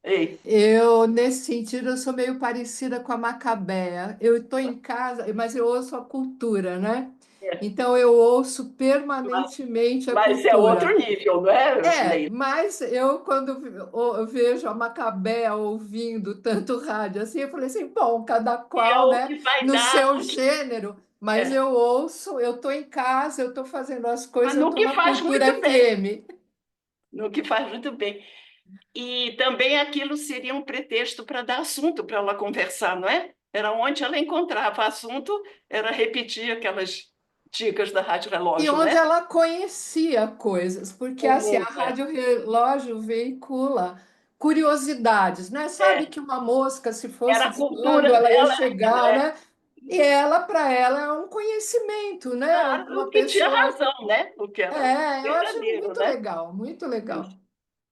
Ei, eu, nesse sentido, eu sou meio parecida com a Macabea. Eu estou em casa, mas eu ouço a cultura, né? é, Então, eu ouço mas, permanentemente a mas é outro cultura. nível, não é, Leila? Mas eu, quando eu vejo a Macabea ouvindo tanto rádio assim, eu falei assim, bom, cada É qual, o né, que vai no dar, seu gênero, mas é, eu ouço, eu estou em casa, eu estou fazendo as mas coisas, eu no estou que na faz Cultura muito bem, FM. no que faz muito bem. E também aquilo seria um pretexto para dar assunto para ela conversar, não é? Era onde ela encontrava assunto, era repetir aquelas dicas da Rádio E Relógio, onde né? ela conhecia coisas, porque O assim, a mundo, é. Rádio Relógio veicula curiosidades, né? Sabe É. que uma mosca, se Era fosse a voando, cultura ela ia dela, aquilo, chegar, né? E ela, para ela, é um conhecimento, né? claro, Uma o que tinha pessoa. razão, né? O que era Eu acho verdadeiro, muito né? legal, muito legal. Isso.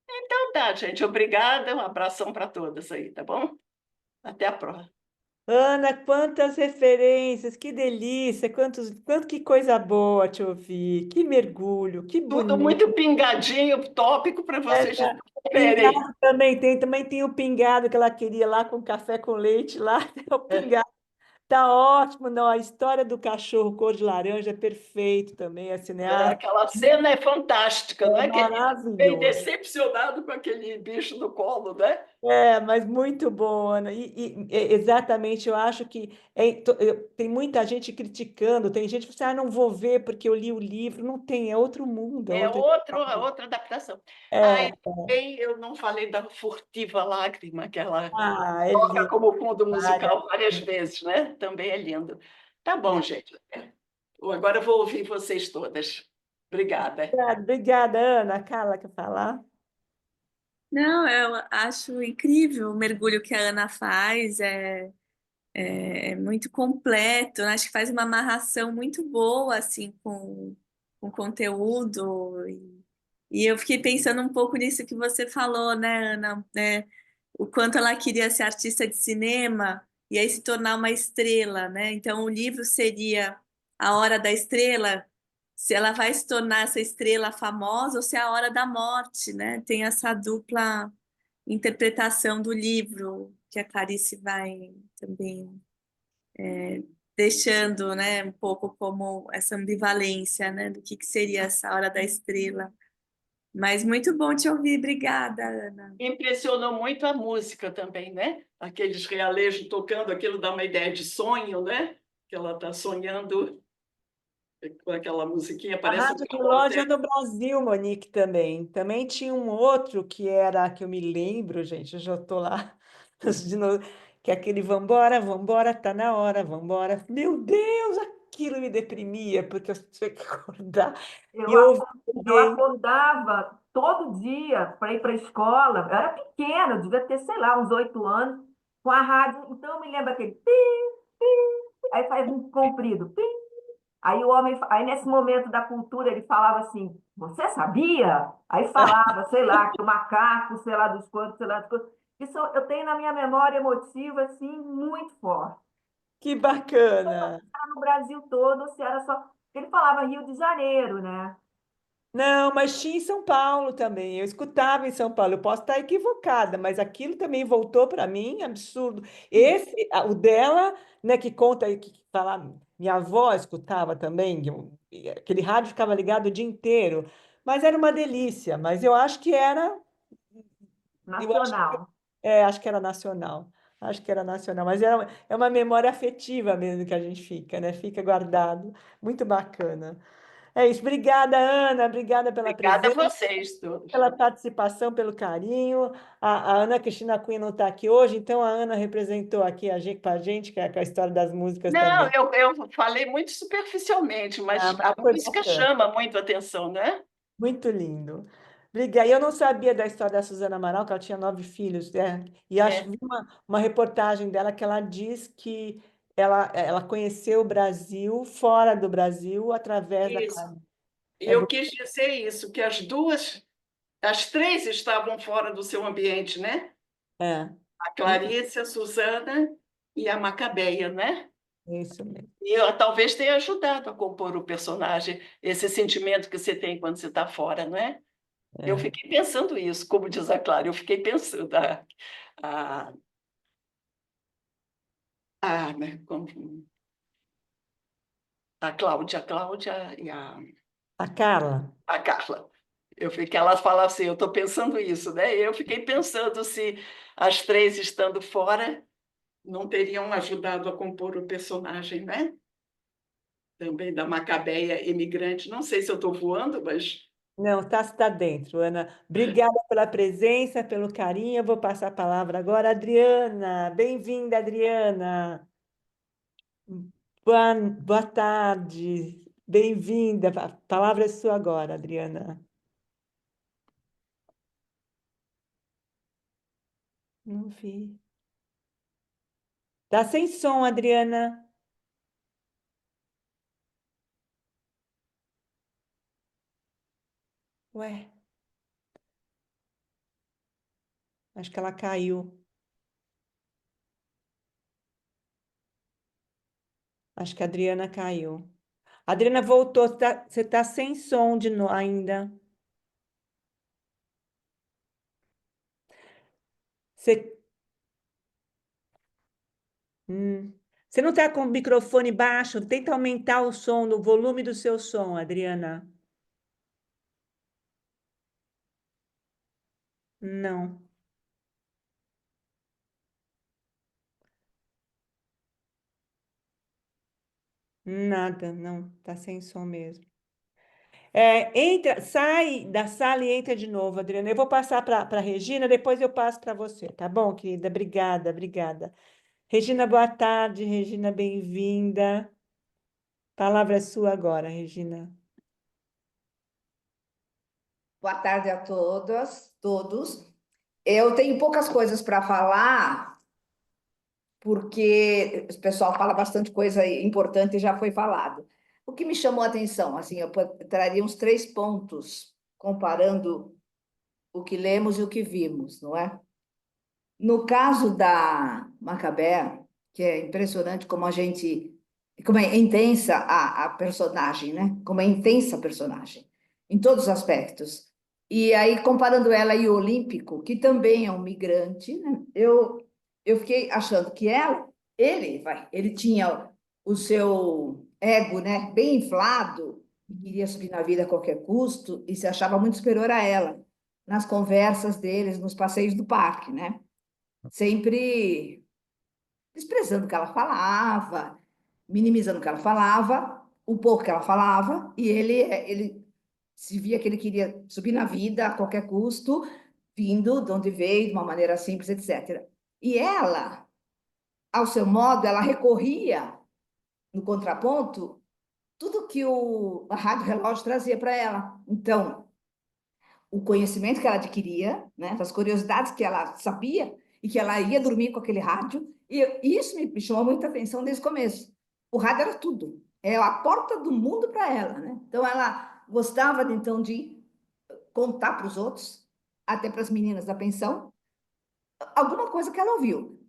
Então tá, gente, obrigada, um abração para todas aí, tá bom? Até a próxima. Ana, quantas referências, que delícia, que coisa boa te ouvir, que mergulho, que Tudo bonito. muito pingadinho, tópico para É, vocês tá. verem. Pingado também tem o pingado que ela queria lá com café com leite lá, o pingado. Tá ótimo, não, a história do cachorro cor de laranja é perfeito também, a cineasta Aquela cena é fantástica, não é é? Que ele vem maravilhoso. decepcionado com aquele bicho no colo, né? É, mas muito bom, Ana. Exatamente, eu acho que tem muita gente criticando, tem gente que fala assim, ah, não vou ver porque eu li o livro. Não tem, é outro mundo, é É outra história. outra adaptação. Ah, e É, também eu não falei da Furtiva Lágrima, que ela é toca lindo. como fundo Mara- musical várias vezes, né? Também é lindo. Tá bom, gente. Agora eu vou ouvir vocês todas. Obrigada. Obrigada, Ana. Carla, quer falar? Não, eu acho incrível o mergulho que a Ana faz, é muito completo, né? Acho que faz uma amarração muito boa, assim, com o conteúdo. E eu fiquei pensando um pouco nisso que você falou, né, Ana? Né? O quanto ela queria ser artista de cinema e aí se tornar uma estrela, né? Então, o livro seria A Hora da Estrela, se ela vai se tornar essa estrela famosa ou se é a hora da morte, né? Tem essa dupla interpretação do livro que a Clarice vai também deixando, né, um pouco como essa ambivalência, né, do que seria essa hora da estrela. Mas muito bom te ouvir, obrigada, Ana. Impressionou muito a música também, né? Aqueles realejos tocando, aquilo dá uma ideia de sonho, né? Que ela está sonhando com aquela musiquinha, A parece um Rádio Relógio é carrossel. do Brasil, Monique, também. Também tinha um outro que era, que eu me lembro, gente, eu já estou lá, de novo, que é aquele Vambora, vambora, tá na hora, vambora. Meu Deus, aquilo me deprimia, porque eu tinha que acordar Eu, e ouvir eu alguém. acordava todo dia para ir para a escola. Eu era pequena, eu devia ter, sei lá, uns 8 anos, com a rádio. Então eu me lembro aquele pi, aí faz um comprido, pi. Aí o homem, aí nesse momento da cultura ele falava assim: "Você sabia?" Aí falava, sei lá, que o macaco, sei lá dos quantos, sei lá dos quantos. Isso eu tenho na minha memória emotiva assim muito forte. Que bacana! Era no Brasil todo, ou se era só. Ele falava Rio de Janeiro, né? Não, mas tinha em São Paulo também. Eu escutava em São Paulo. Eu posso estar equivocada, mas aquilo também voltou para mim, absurdo. O dela, né, que conta aí, que fala, minha avó escutava também, e aquele rádio ficava ligado o dia inteiro. Mas era uma delícia. Mas eu Nacional. acho que era nacional. Acho que era nacional, mas é uma memória afetiva mesmo que a gente fica, né? Fica guardado. Muito bacana. É isso. Obrigada, Ana. Obrigada pela Obrigada a presença, vocês todos. pela participação, pelo carinho. A Ana Cristina Cunha não está aqui hoje, então a Ana representou aqui a gente, para a gente, que é com a história das músicas Não, também. eu falei muito superficialmente, Ah, mas mas a foi música bacana. chama muito a atenção, né? Muito lindo. Obrigada. Eu não sabia da história da Suzana Amaral, que ela tinha 9 filhos, né? E acho que É, vi uma reportagem dela que ela diz que ela conheceu o Brasil fora do Brasil através da isso. Clarice. E É, eu quis dizer isso, que as três estavam fora do seu ambiente, né? é, A Clarice, a Susana e a Macabeia, né? é isso mesmo. E eu, talvez tenha ajudado a compor o personagem, esse sentimento que você tem quando você está fora, não é? Eu É. fiquei pensando isso, como diz a Clara, eu fiquei pensando, a, né, a Cláudia e A Carla. a Carla. Eu fiquei, ela fala assim, eu estou pensando isso, né? E eu fiquei pensando se as três estando fora não teriam ajudado a compor o personagem, né? Também da Macabeia imigrante. Não sei se eu estou voando, mas Não, está dentro, Ana. Obrigada pela presença, pelo carinho. Eu vou passar a palavra agora, Adriana. Bem-vinda, Adriana. Boa tarde. Bem-vinda. A palavra é sua agora, Adriana. Não vi. Tá sem som, Adriana. Ué, acho que ela caiu. Acho que a Adriana caiu. A Adriana voltou, você tá sem som ainda. Você, hum, você não está com o microfone baixo? Tenta aumentar o som, o volume do seu som, Adriana. Não, nada, não, tá sem som mesmo. Entra, sai da sala e entra de novo, Adriana. Eu vou passar para a Regina, depois eu passo para você, tá bom, querida? Obrigada, obrigada. Regina, boa tarde, Regina, bem-vinda. Palavra é sua agora, Regina. Boa tarde a todas, todos. Eu tenho poucas coisas para falar, porque o pessoal fala bastante coisa importante e já foi falado. O que me chamou a atenção, assim, eu traria uns 3 pontos, comparando o que lemos e o que vimos, não é? No caso da Macabea, que é impressionante como é intensa a personagem, né? Como é intensa a personagem, em todos os aspectos. E aí, comparando ela e o Olímpico, que também é um migrante, né? Eu fiquei achando que ele tinha o seu ego, né? Bem inflado, e queria subir na vida a qualquer custo, e se achava muito superior a ela, nas conversas deles, nos passeios do parque, né? Sempre desprezando o que ela falava, minimizando o que ela falava, o pouco que ela falava, e ele se via que ele queria subir na vida a qualquer custo, vindo de onde veio, de uma maneira simples, etc. E ela, ao seu modo, ela recorria, no contraponto, tudo que a Rádio Relógio trazia para ela. Então, o conhecimento que ela adquiria, né, as curiosidades que ela sabia e que ela ia dormir com aquele rádio, e isso me chamou muita atenção desde o começo. O rádio era tudo, é a porta do mundo para ela, né? Então ela gostava então de contar para os outros, até para as meninas da pensão, alguma coisa que ela ouviu.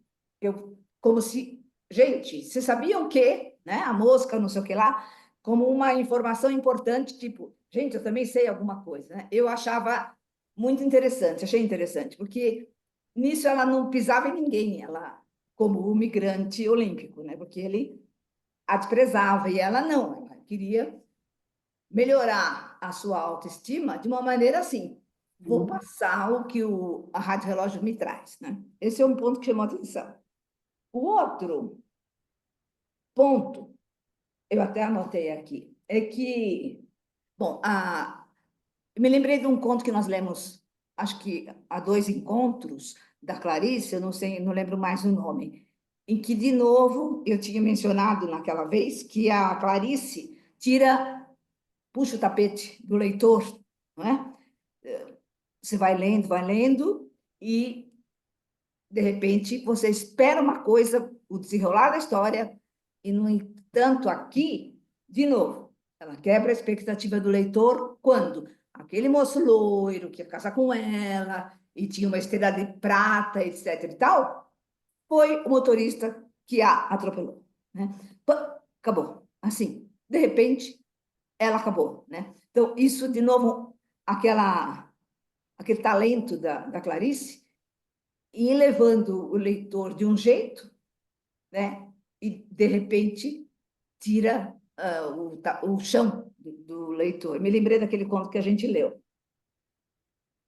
Como se, gente, vocês sabiam que, né, a mosca, não sei o que lá, como uma informação importante, tipo, gente, eu também sei alguma coisa, né? Eu achava muito interessante, achei interessante, porque nisso ela não pisava em ninguém, ela, como o migrante olímpico, né? Porque ele a desprezava e ela não, ela queria melhorar a sua autoestima de uma maneira assim. Vou passar o que a Rádio Relógio me traz, né? Esse é um ponto que chamou a atenção. O outro ponto, eu até anotei aqui, é que, bom, me lembrei de um conto que nós lemos, acho que há 2 encontros, da Clarice, eu não sei, não lembro mais o nome, em que, de novo, eu tinha mencionado naquela vez que a Clarice puxa o tapete do leitor, não é? Você vai lendo, e, de repente, você espera uma coisa, o desenrolar da história, e, no entanto, aqui, de novo, ela quebra a expectativa do leitor quando aquele moço loiro que ia casar com ela e tinha uma estrela de prata, etc. e tal, foi o motorista que a atropelou, né? Acabou. Assim, de repente, ela acabou, né? Então, isso, de novo, aquele talento da Clarice, e levando o leitor de um jeito, né? E, de repente, tira o chão do leitor. Me lembrei daquele conto que a gente leu.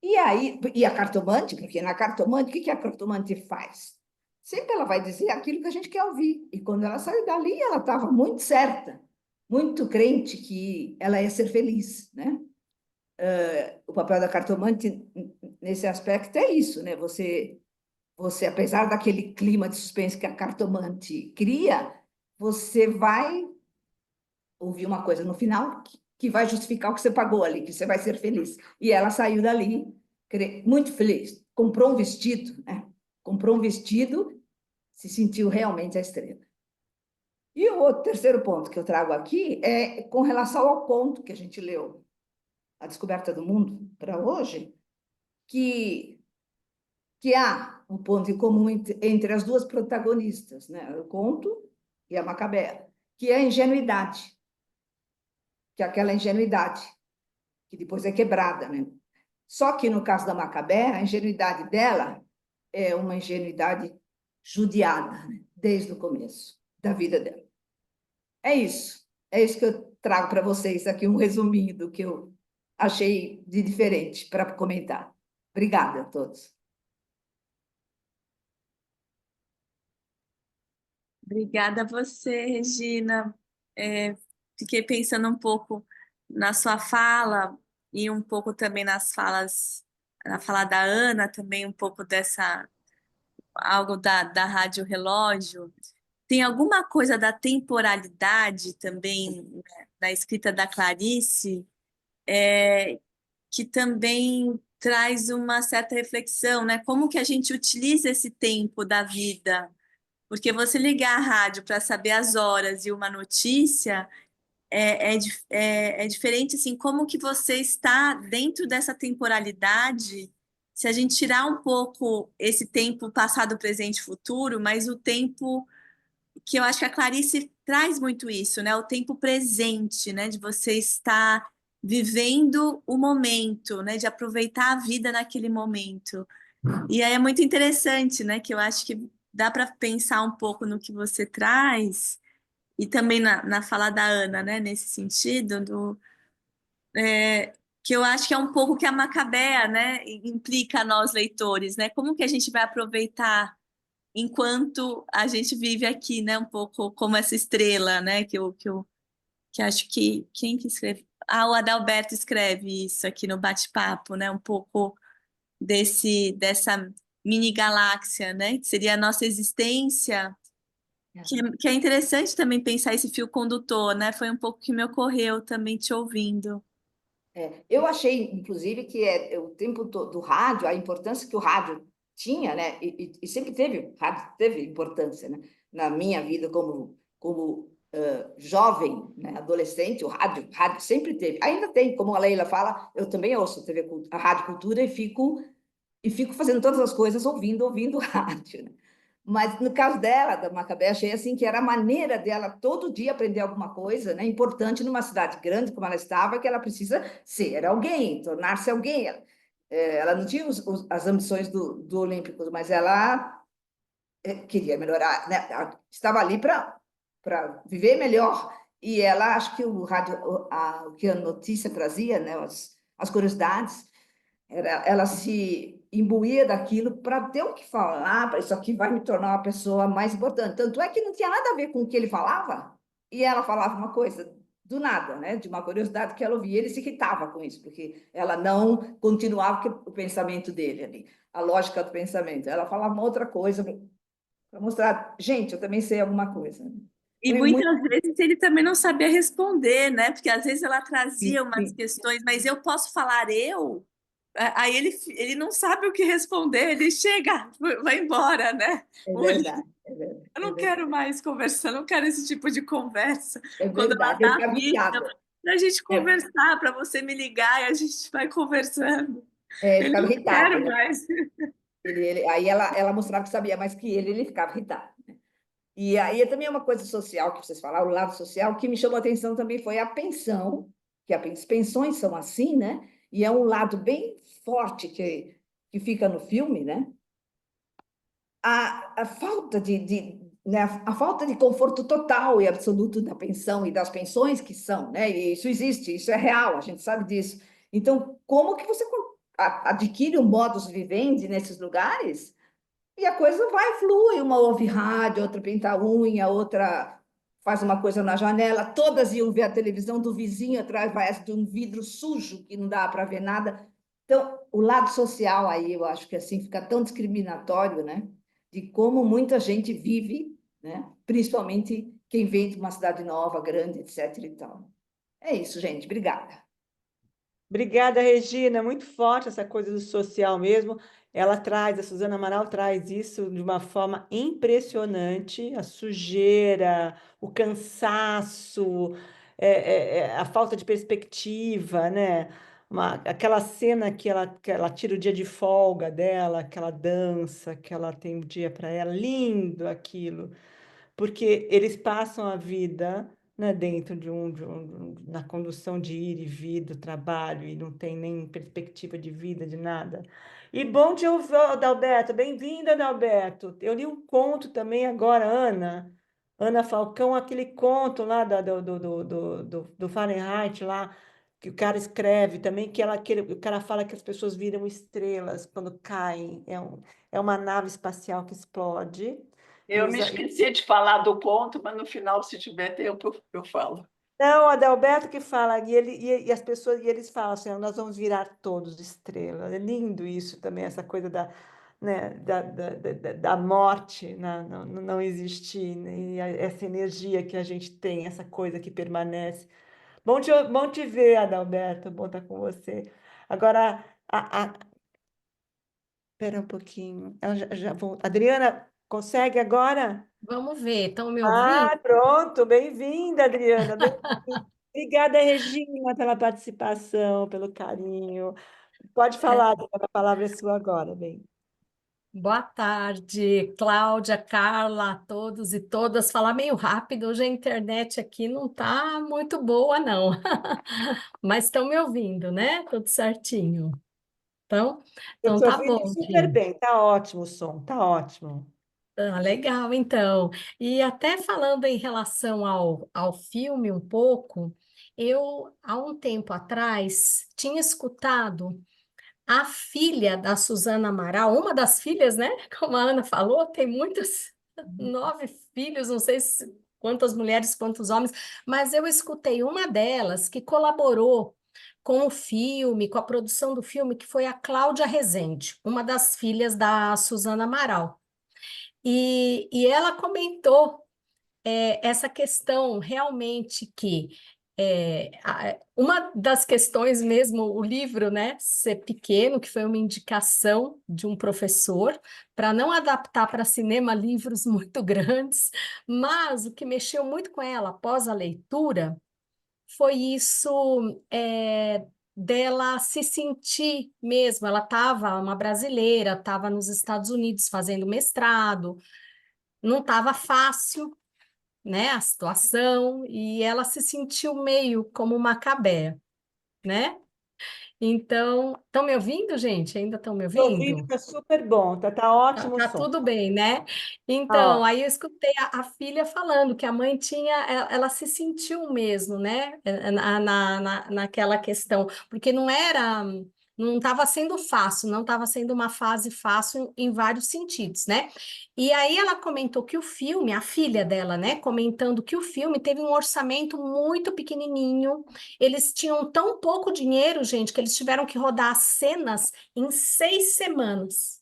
E aí, e a cartomante, porque na cartomante, o que a cartomante faz? Sempre ela vai dizer aquilo que a gente quer ouvir. E quando ela saiu dali, ela estava muito certa, muito crente que ela ia ser feliz, né? O papel da cartomante nesse aspecto é isso, né? Você, apesar daquele clima de suspense que a cartomante cria, você vai ouvir uma coisa no final que vai justificar o que você pagou ali, que você vai ser feliz. E ela saiu dali muito feliz. Comprou um vestido, né? Comprou um vestido, se sentiu realmente a estrela. E o terceiro ponto que eu trago aqui é com relação ao conto que a gente leu, A Descoberta do Mundo, para hoje, que há um ponto em comum entre as duas protagonistas, né? O conto e a Macabea, que é a ingenuidade, que é aquela ingenuidade que depois é quebrada, né? Só que no caso da Macabé, a ingenuidade dela é uma ingenuidade judiada, né? Desde o começo da vida dela. É isso. É isso que eu trago para vocês aqui, um resuminho do que eu achei de diferente para comentar. Obrigada a todos. Obrigada a você, Regina. Fiquei pensando um pouco na sua fala e um pouco também na fala da Ana, também um pouco algo da Rádio Relógio. Tem alguma coisa da temporalidade também, né, na escrita da Clarice, que também traz uma certa reflexão, né? Como que a gente utiliza esse tempo da vida? Porque você ligar a rádio para saber as horas e uma notícia é diferente, assim, como que você está dentro dessa temporalidade, se a gente tirar um pouco esse tempo passado, presente e futuro, mas o tempo que eu acho que a Clarice traz muito isso, né? O tempo presente, né? De você estar vivendo o momento, né? De aproveitar a vida naquele momento. E aí é muito interessante, né? Que eu acho que dá para pensar um pouco no que você traz e também na fala da Ana, né? Nesse sentido, que eu acho que é um pouco que a Macabea, né? Implica a nós leitores, né? Como que a gente vai aproveitar enquanto a gente vive aqui, né? Um pouco como essa estrela, né? Que acho que quem que escreve? Ah, o Adalberto escreve isso aqui no bate-papo, né? Um pouco dessa mini galáxia, né? Que seria a nossa existência, que é interessante também pensar esse fio condutor, né? Foi um pouco que me ocorreu também te ouvindo. Eu achei, inclusive, que o tempo do rádio, a importância que o rádio tinha, né? E sempre teve, rádio teve importância, né? Na minha vida como jovem, né? Adolescente, rádio sempre teve. Ainda tem, como a Leila fala, eu também ouço a Rádio Cultura e fico fazendo todas as coisas ouvindo rádio, né? Mas no caso dela, da Macabé, achei assim que era a maneira dela todo dia aprender alguma coisa, né? Importante numa cidade grande como ela estava, que ela precisa ser alguém, tornar-se alguém. Ela não tinha as ambições do Olímpico, mas ela queria melhorar, né? Ela estava ali para viver melhor. E ela, acho que o rádio, o que a notícia trazia, né? As curiosidades, ela se imbuía daquilo para ter o que falar, para isso aqui vai me tornar uma pessoa mais importante. Tanto é que não tinha nada a ver com o que ele falava, e ela falava uma coisa do nada, né? De uma curiosidade que ela ouvia, ele se irritava com isso, porque ela não continuava o pensamento dele ali, a lógica do pensamento. Ela falava uma outra coisa para mostrar, gente, eu também sei alguma coisa. E Foi muito muitas vezes ele também não sabia responder, né? Porque às vezes ela trazia umas difícil. questões, mas eu posso falar eu? Aí ele não sabe o que responder, ele chega, vai embora, né? É Uli, verdade, é verdade, eu é não verdade. quero mais conversar, não quero esse tipo de conversa. É Quando ela verdade, eu dá ficava vida irritada. para a gente É, conversar, para você me ligar e a gente vai conversando. eu Eu ficava não irritada. quero mais. Aí ela mostrava que sabia mais que ele ficava irritado. E aí também é uma coisa social que vocês falaram, o lado social, que me chamou a atenção também foi a pensão, que as pensões são assim, né? E é um lado bem forte que fica no filme, né? A falta né? A falta de conforto total e absoluto da pensão e das pensões que são, né? E isso existe, isso é real, a gente sabe disso. Então, como que você adquire um modus vivendi nesses lugares? E a coisa vai, flui. Uma ouve rádio, outra pinta a unha, outra faz uma coisa na janela. Todas iam ver a televisão do vizinho atrás, vai de um vidro sujo que não dá para ver nada. Então, o lado social aí, eu acho que assim fica tão discriminatório, né? De como muita gente vive, né? Principalmente quem vem de uma cidade nova, grande, etc. e tal. É isso, gente. Obrigada. Obrigada, Regina. Muito forte essa coisa do social mesmo. Ela traz, a Suzana Amaral traz isso de uma forma impressionante, a sujeira, o cansaço, a falta de perspectiva, né? Aquela cena que ela tira o dia de folga dela, que ela dança, que ela tem um dia para ela, lindo aquilo. porque eles passam a vida, né, dentro na condução de ir e vir do trabalho e não tem nem perspectiva de vida, de nada. E bom te ouvir, Adalberto. Bem-vindo, Adalberto. Eu li um conto também agora, Ana Falcão, aquele conto lá do Fahrenheit lá, que o cara escreve também, o cara fala que as pessoas viram estrelas quando caem. É uma nave espacial que explode. E Eu me esqueci de falar do conto, mas no final, se tiver tempo, eu falo. Não, o Adalberto que fala, e as pessoas, e eles falam assim, nós vamos virar todos estrelas. É lindo isso também, essa coisa né, da morte, né, não existir, né, e essa energia que a gente tem, essa coisa que permanece. Bom te ver, Adalberto, bom estar com você. Agora, espera um pouquinho, ela já vou. Adriana, consegue agora? Vamos ver, estão me ouvindo? Ah, pronto, bem-vinda, Adriana. Obrigada, Regina, pela participação, pelo carinho. Pode falar, Adriana, a palavra é sua agora, bem. Boa tarde, Cláudia, Carla, a todos e todas. Falar meio rápido, hoje a internet aqui não está muito boa, não. Mas estão me ouvindo, né? Tudo certinho. Então, Eu então estou tá ouvindo bom, super gente. bem, tá ótimo o som, tá ótimo. Ah, legal, então. E até falando em relação ao filme um pouco, eu, há um tempo atrás, tinha escutado a filha da Suzana Amaral, uma das filhas, né? Como a Ana falou, tem muitos, 9 filhos, não sei quantas mulheres, quantos homens, mas eu escutei uma delas que colaborou com o filme, com a produção do filme, que foi a Cláudia Rezende, uma das filhas da Suzana Amaral. E ela comentou essa questão realmente que uma das questões mesmo, o livro, né, ser pequeno, que foi uma indicação de um professor para não adaptar para cinema livros muito grandes, mas o que mexeu muito com ela após a leitura foi isso dela se sentir mesmo. Ela estava, uma brasileira, estava nos Estados Unidos fazendo mestrado, não estava fácil, né, a situação, e ela se sentiu meio como Macabé, né? Então, estão me ouvindo, gente? Ainda estão me Estou ouvindo, ouvindo? tá super bom, tá ótimo o Tá som. tudo bem, né? Tá Então, ótimo. aí eu escutei a filha falando que a mãe tinha, ela se sentiu mesmo, né? Naquela questão, porque não estava sendo fácil, não estava sendo uma fase fácil em vários sentidos, né? E aí ela comentou que o filme, a filha dela, né, comentando que o filme teve um orçamento muito pequenininho, eles tinham tão pouco dinheiro, gente, que eles tiveram que rodar as cenas em 6 semanas.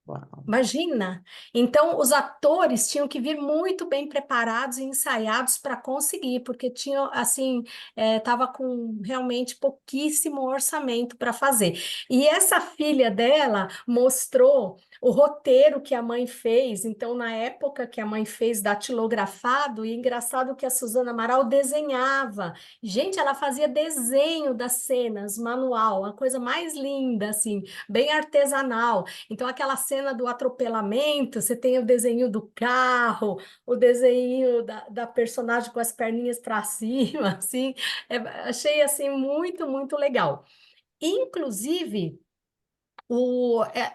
Uau. Imagina! Então, os atores tinham que vir muito bem preparados e ensaiados para conseguir, porque tinham, assim, estava com realmente pouquíssimo orçamento para fazer. E essa filha dela mostrou o roteiro que a mãe fez. Então, na época que a mãe fez datilografado, e engraçado que a Suzana Amaral desenhava. Gente, ela fazia desenho das cenas, manual, a coisa mais linda, assim, bem artesanal. Então, aquela cena do atropelamento, você tem o desenho do carro, o desenho da personagem com as perninhas para cima, assim, achei assim muito, muito legal. Inclusive,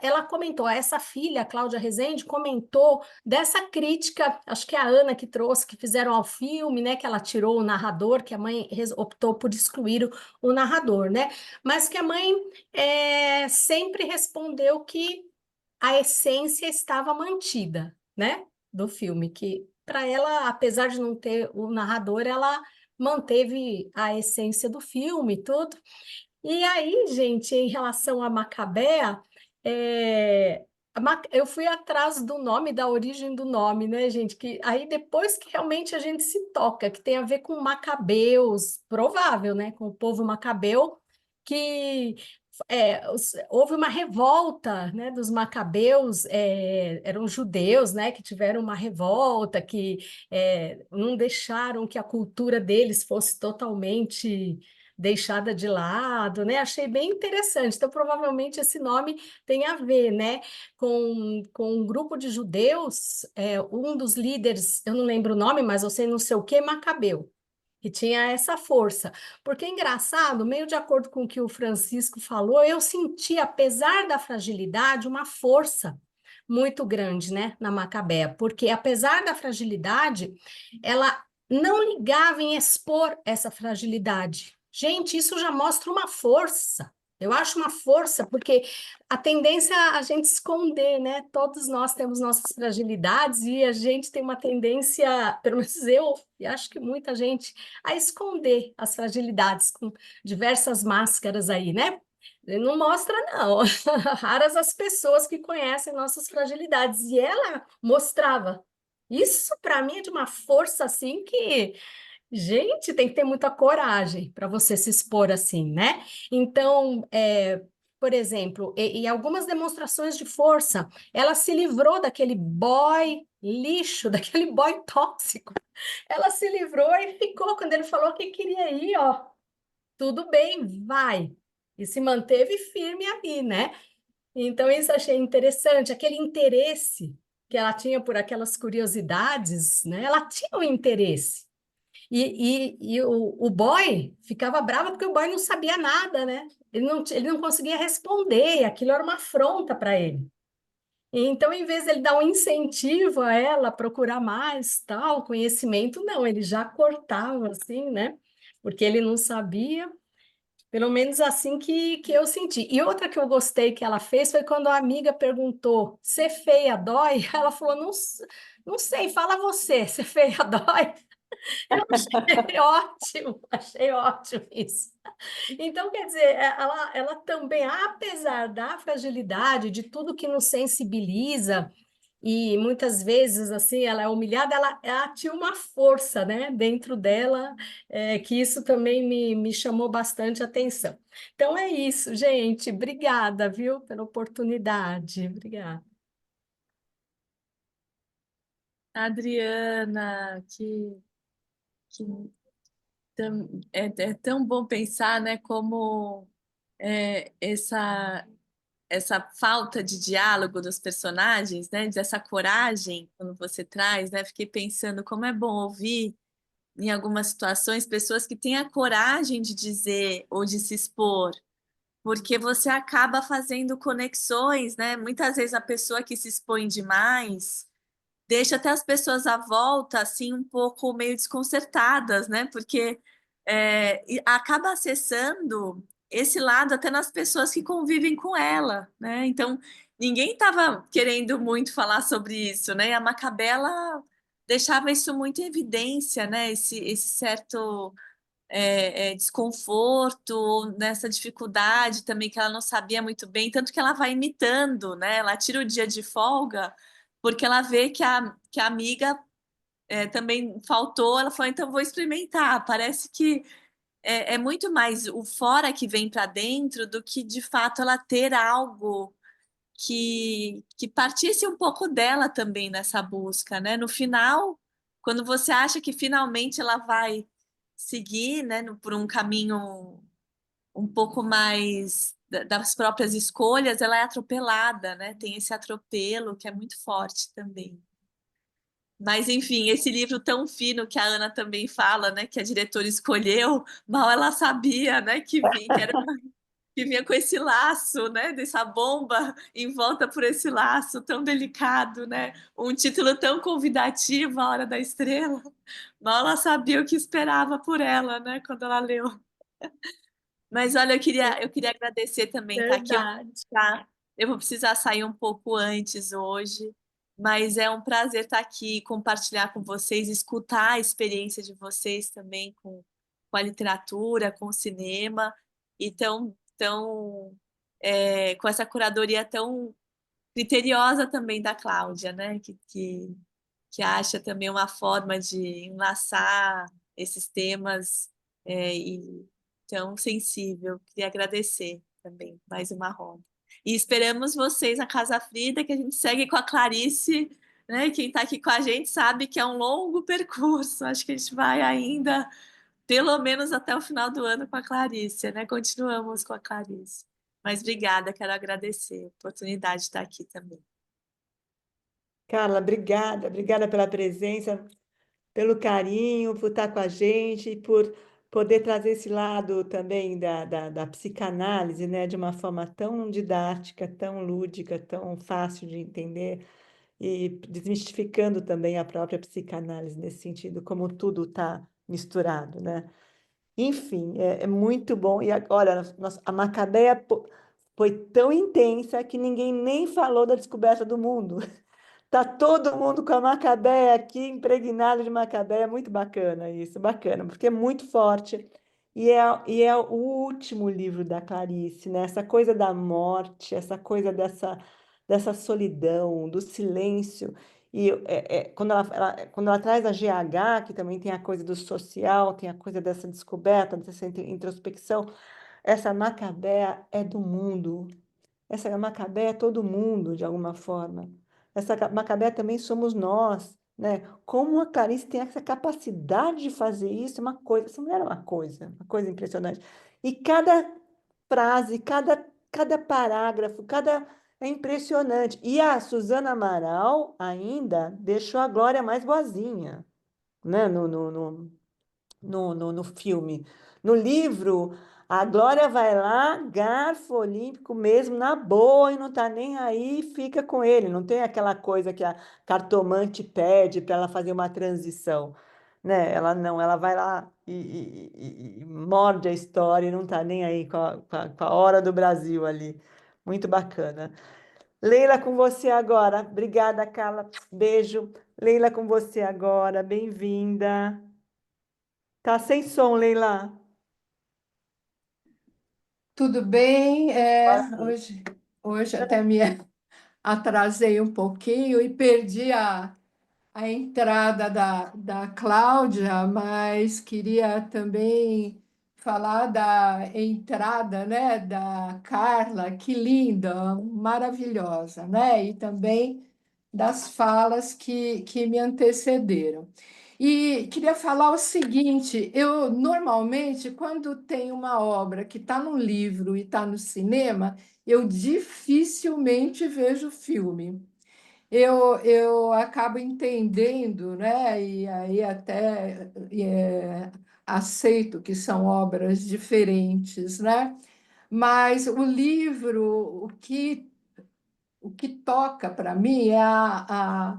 ela comentou, essa filha, a Cláudia Rezende, comentou dessa crítica, acho que é a Ana que trouxe, que fizeram ao filme, né, que ela tirou o narrador, que a mãe optou por excluir o narrador, né, mas que a mãe sempre respondeu que a essência estava mantida, né, do filme, que para ela, apesar de não ter o narrador, ela manteve a essência do filme e tudo. E aí, gente, em relação a Macabea, eu fui atrás do nome, da origem do nome, né, gente? Que aí depois que realmente a gente se toca, que tem a ver com Macabeus, provável, né? Com o povo Macabeu, que houve uma revolta, né, dos Macabeus, eram judeus, né, que tiveram uma revolta, que não deixaram que a cultura deles fosse totalmente deixada de lado, né? Achei bem interessante. Então, provavelmente esse nome tem a ver, né, com um grupo de judeus, um dos líderes, eu não lembro o nome, mas eu sei não sei o que, Macabeu, que tinha essa força. Porque é engraçado, meio de acordo com o que o Francisco falou, eu senti, apesar da fragilidade, uma força muito grande, né, na Macabea, porque apesar da fragilidade, ela não ligava em expor essa fragilidade. Gente, isso já mostra uma força. Eu acho uma força, porque a tendência é a gente esconder, né? Todos nós temos nossas fragilidades e a gente tem uma tendência, pelo menos eu, e acho que muita gente, a esconder as fragilidades com diversas máscaras aí, né? Ele não mostra, não. Raras as pessoas que conhecem nossas fragilidades. E ela mostrava. Isso, para mim, é de uma força assim que, gente, tem que ter muita coragem para você se expor assim, né? Então, por exemplo, em algumas demonstrações de força, ela se livrou daquele boy lixo, daquele boy tóxico. Ela se livrou e ficou, quando ele falou que queria ir, ó, tudo bem, vai. E se manteve firme ali, né? Então, isso eu achei interessante, aquele interesse que ela tinha por aquelas curiosidades, né? Ela tinha um interesse. E o boy ficava bravo porque o boy não sabia nada, né? Ele não conseguia responder, e aquilo era uma afronta para ele. Então, em vez de ele dar um incentivo a ela a procurar mais tal conhecimento, não, ele já cortava assim, né? Porque ele não sabia. Pelo menos assim que eu senti. E outra que eu gostei que ela fez foi quando a amiga perguntou: ser feia dói? Ela falou: não, não sei, fala você, ser feia dói? Eu achei ótimo, achei ótimo isso. Então, quer dizer, ela também, apesar da fragilidade, de tudo que nos sensibiliza, e muitas vezes, assim, ela é humilhada, ela tinha uma força, né, dentro dela, que isso também me chamou bastante atenção. Então, é isso, gente. Obrigada, viu, pela oportunidade. Obrigada. Adriana, que é tão bom pensar, né, como essa falta de diálogo dos personagens, né, dessa coragem quando você traz, né, fiquei pensando como é bom ouvir em algumas situações pessoas que têm a coragem de dizer ou de se expor, porque você acaba fazendo conexões, né? Muitas vezes a pessoa que se expõe demais deixa até as pessoas à volta assim um pouco meio desconcertadas, né? Porque e acaba acessando esse lado até nas pessoas que convivem com ela, né? Então ninguém estava querendo muito falar sobre isso, né? E a Macabela deixava isso muito em evidência, né? Esse certo desconforto, nessa dificuldade também que ela não sabia muito bem, tanto que ela vai imitando, né? Ela tira o dia de folga porque ela vê que a amiga também faltou, ela falou, então vou experimentar. Parece que é muito mais o fora que vem para dentro do que de fato ela ter algo que partisse um pouco dela também nessa busca, né? No final, quando você acha que finalmente ela vai seguir, né, por um caminho um pouco mais das próprias escolhas, ela é atropelada, né? Tem esse atropelo que é muito forte também. Mas, enfim, esse livro tão fino que a Ana também fala, né, que a diretora escolheu, mal ela sabia, né, que vinha com esse laço, né, dessa bomba em volta por esse laço tão delicado, né, um título tão convidativo, A Hora da Estrela. Mal ela sabia o que esperava por ela, né, quando ela leu. Mas olha, eu queria agradecer também, tá aqui. Verdade. Eu vou precisar sair um pouco antes hoje, mas é um prazer estar aqui, compartilhar com vocês, escutar a experiência de vocês também com a literatura, com o cinema, e com essa curadoria tão criteriosa também da Cláudia, né? Que acha também uma forma de enlaçar esses temas e tão sensível. Queria agradecer também mais uma roda. E esperamos vocês na Casa Frida, que a gente segue com a Clarice, né? Quem está aqui com a gente sabe que é um longo percurso. Acho que a gente vai ainda pelo menos até o final do ano com a Clarice, né? Continuamos com a Clarice. Mas obrigada, quero agradecer a oportunidade de estar aqui também. Carla, obrigada, obrigada pela presença, pelo carinho, por estar com a gente e por poder trazer esse lado também da psicanálise, né, de uma forma tão didática, tão lúdica, tão fácil de entender e desmistificando também a própria psicanálise nesse sentido, como tudo está misturado, né? Enfim, é muito bom. E agora, a Macabeia foi tão intensa que ninguém nem falou da descoberta do mundo. Tá todo mundo com a Macabeia aqui, impregnado de Macabeia. É muito bacana isso, bacana, porque é muito forte. E é o último livro da Clarice, né? Essa coisa da morte, essa coisa dessa solidão, do silêncio. E quando ela traz a GH, que também tem a coisa do social, tem a coisa dessa descoberta, dessa introspecção, essa Macabeia é do mundo. Essa Macabé é todo mundo, de alguma forma. Essa Macabé também somos nós, né? Como a Clarice tem essa capacidade de fazer isso, é uma coisa, essa mulher é uma coisa impressionante. E cada frase, cada parágrafo, é impressionante. E a Suzana Amaral ainda deixou a Glória mais boazinha, né? No filme. No livro, a Glória vai lá, garfo olímpico mesmo, na boa, e não tá nem aí, fica com ele. Não tem aquela coisa que a cartomante pede para ela fazer uma transição. Né? Ela não, ela vai lá e morde a história e não tá nem aí com a hora do Brasil ali. Muito bacana. Leila, com você agora. Obrigada, Carla. Beijo. Leila, com você agora. Bem-vinda. Tá sem som, Leila. Tudo bem? Agora sim. Hoje até me atrasei um pouquinho e perdi a entrada da Cláudia, mas queria também falar da entrada, né, da Carla, que linda, maravilhosa, né? E também das falas que me antecederam. E queria falar o seguinte: eu normalmente, quando tem uma obra que está no livro e está no cinema, eu dificilmente vejo filme. Eu acabo entendendo, né? E aí até aceito que são obras diferentes, né? Mas o livro, o que toca para mim é a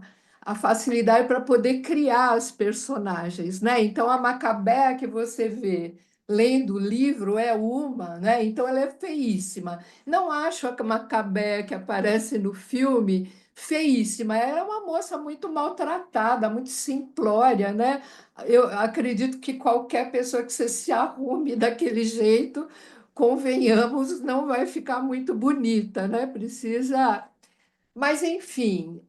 facilidade para poder criar as personagens, né? Então, a Macabea que você vê lendo o livro é uma, né? Então, ela é feíssima. Não acho a Macabea que aparece no filme feíssima. Ela é uma moça muito maltratada, muito simplória, né? Eu acredito que qualquer pessoa que você se arrume daquele jeito, convenhamos, não vai ficar muito bonita, né? Precisa, mas, enfim,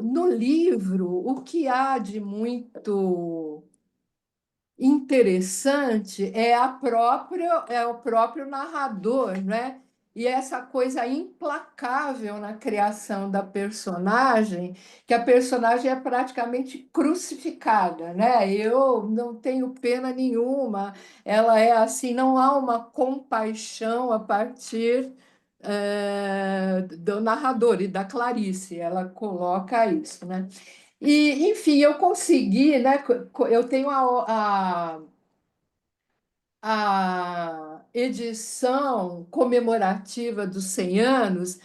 no livro, o que há de muito interessante é o próprio narrador, né? E essa coisa implacável na criação da personagem, que a personagem é praticamente crucificada, né? Eu não tenho pena nenhuma, ela é assim, não há uma compaixão a partir do narrador e da Clarice, ela coloca isso, né? E, enfim, eu consegui, né? Eu tenho a edição comemorativa dos 100 anos,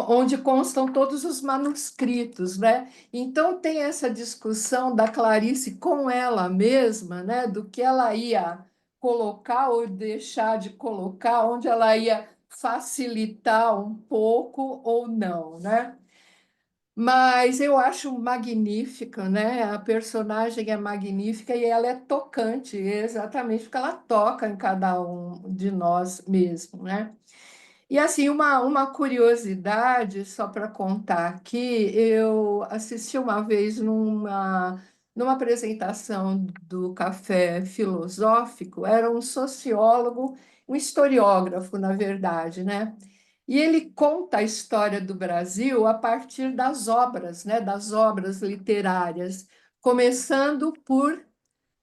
onde constam todos os manuscritos, né? Então tem essa discussão da Clarice com ela mesma, né? Do que ela ia colocar ou deixar de colocar, onde ela ia facilitar um pouco ou não, né? Mas eu acho magnífica, né? A personagem é magnífica e ela é tocante, exatamente porque ela toca em cada um de nós mesmo, né? E assim, uma curiosidade, só para contar aqui, eu assisti uma vez numa apresentação do Café Filosófico, era um sociólogo, um historiógrafo, na verdade, né? E ele conta a história do Brasil a partir das obras, né? Das obras literárias, começando por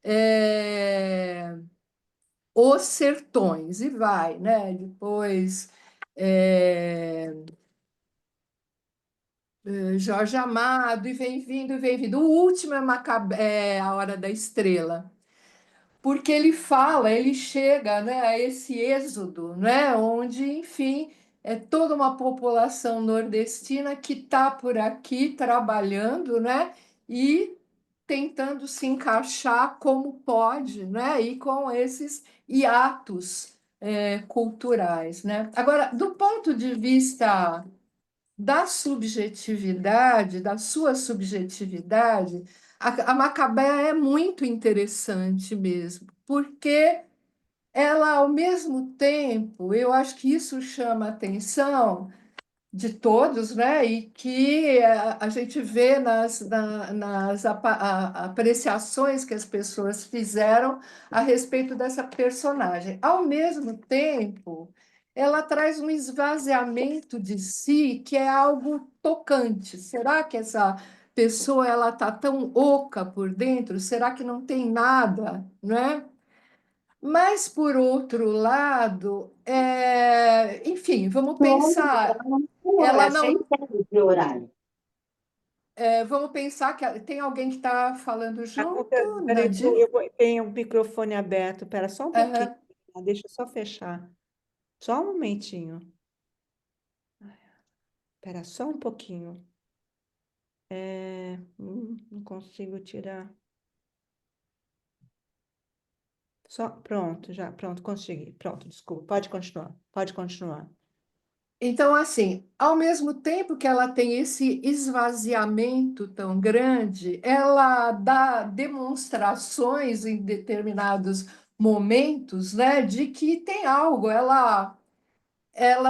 é, Os Sertões, e vai, né? Depois é, Jorge Amado, e vem vindo, e vem vindo. O último é, A Hora da Estrela, porque ele fala, ele chega, né, a esse êxodo, né, onde, enfim, é toda uma população nordestina que está por aqui trabalhando, né, e tentando se encaixar como pode, né, e com esses hiatos culturais, né. Agora, do ponto de vista da subjetividade, da sua subjetividade, a Macabea é muito interessante mesmo, porque ela, ao mesmo tempo, eu acho que isso chama a atenção de todos, né? E que a gente vê nas apreciações que as pessoas fizeram a respeito dessa personagem. Ao mesmo tempo, ela traz um esvaziamento de si que é algo tocante. Será que essa pessoa ela está tão oca por dentro? Será que não tem nada, né? Mas, por outro lado, enfim, vamos pensar. Ela É seis não. horas de horário. Vamos pensar que tem alguém que está falando junto, Peraí, Nadir? eu tenho o microfone aberto. Espera só um pouquinho. Aham. Deixa eu só fechar. Só um momentinho. Espera só um pouquinho. Não consigo tirar. Só, pronto, já, pronto, consegui. Pronto, desculpa. Pode continuar. Pode continuar. Então, assim, ao mesmo tempo que ela tem esse esvaziamento tão grande, ela dá demonstrações em determinados momentos, né, de que tem algo, ela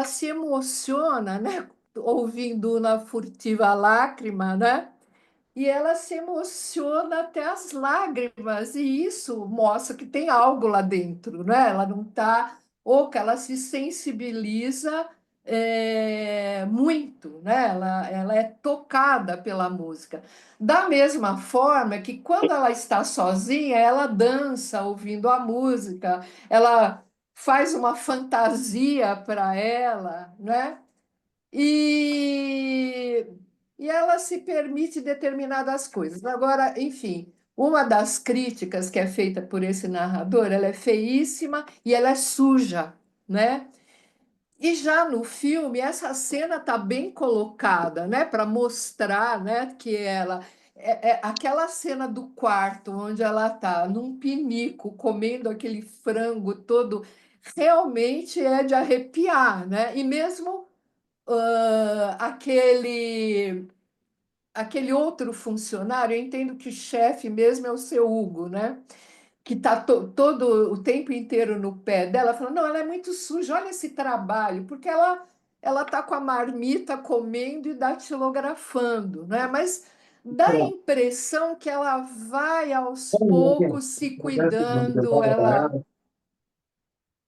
se emociona, né, ouvindo na furtiva lágrima, né? E ela se emociona até as lágrimas, e isso mostra que tem algo lá dentro, né? Ela não está oca, ela se sensibiliza muito, né? Ela é tocada pela música. Da mesma forma que quando ela está sozinha, ela dança ouvindo a música, ela faz uma fantasia para ela, né? E, e ela se permite determinadas coisas. Agora, enfim, uma das críticas que é feita por esse narrador, ela é feíssima e ela é suja, né? E já no filme, essa cena está bem colocada, né, para mostrar, né, que ela é aquela cena do quarto onde ela está num pinico comendo aquele frango todo, realmente é de arrepiar, né? E mesmo aquele outro funcionário, eu entendo que o chefe mesmo é o seu Hugo, né? Que está todo o tempo inteiro no pé dela, falando, não, ela é muito suja, olha esse trabalho, porque ela está com a marmita comendo e datilografando, né? Mas dá a impressão que ela vai aos poucos se cuidando,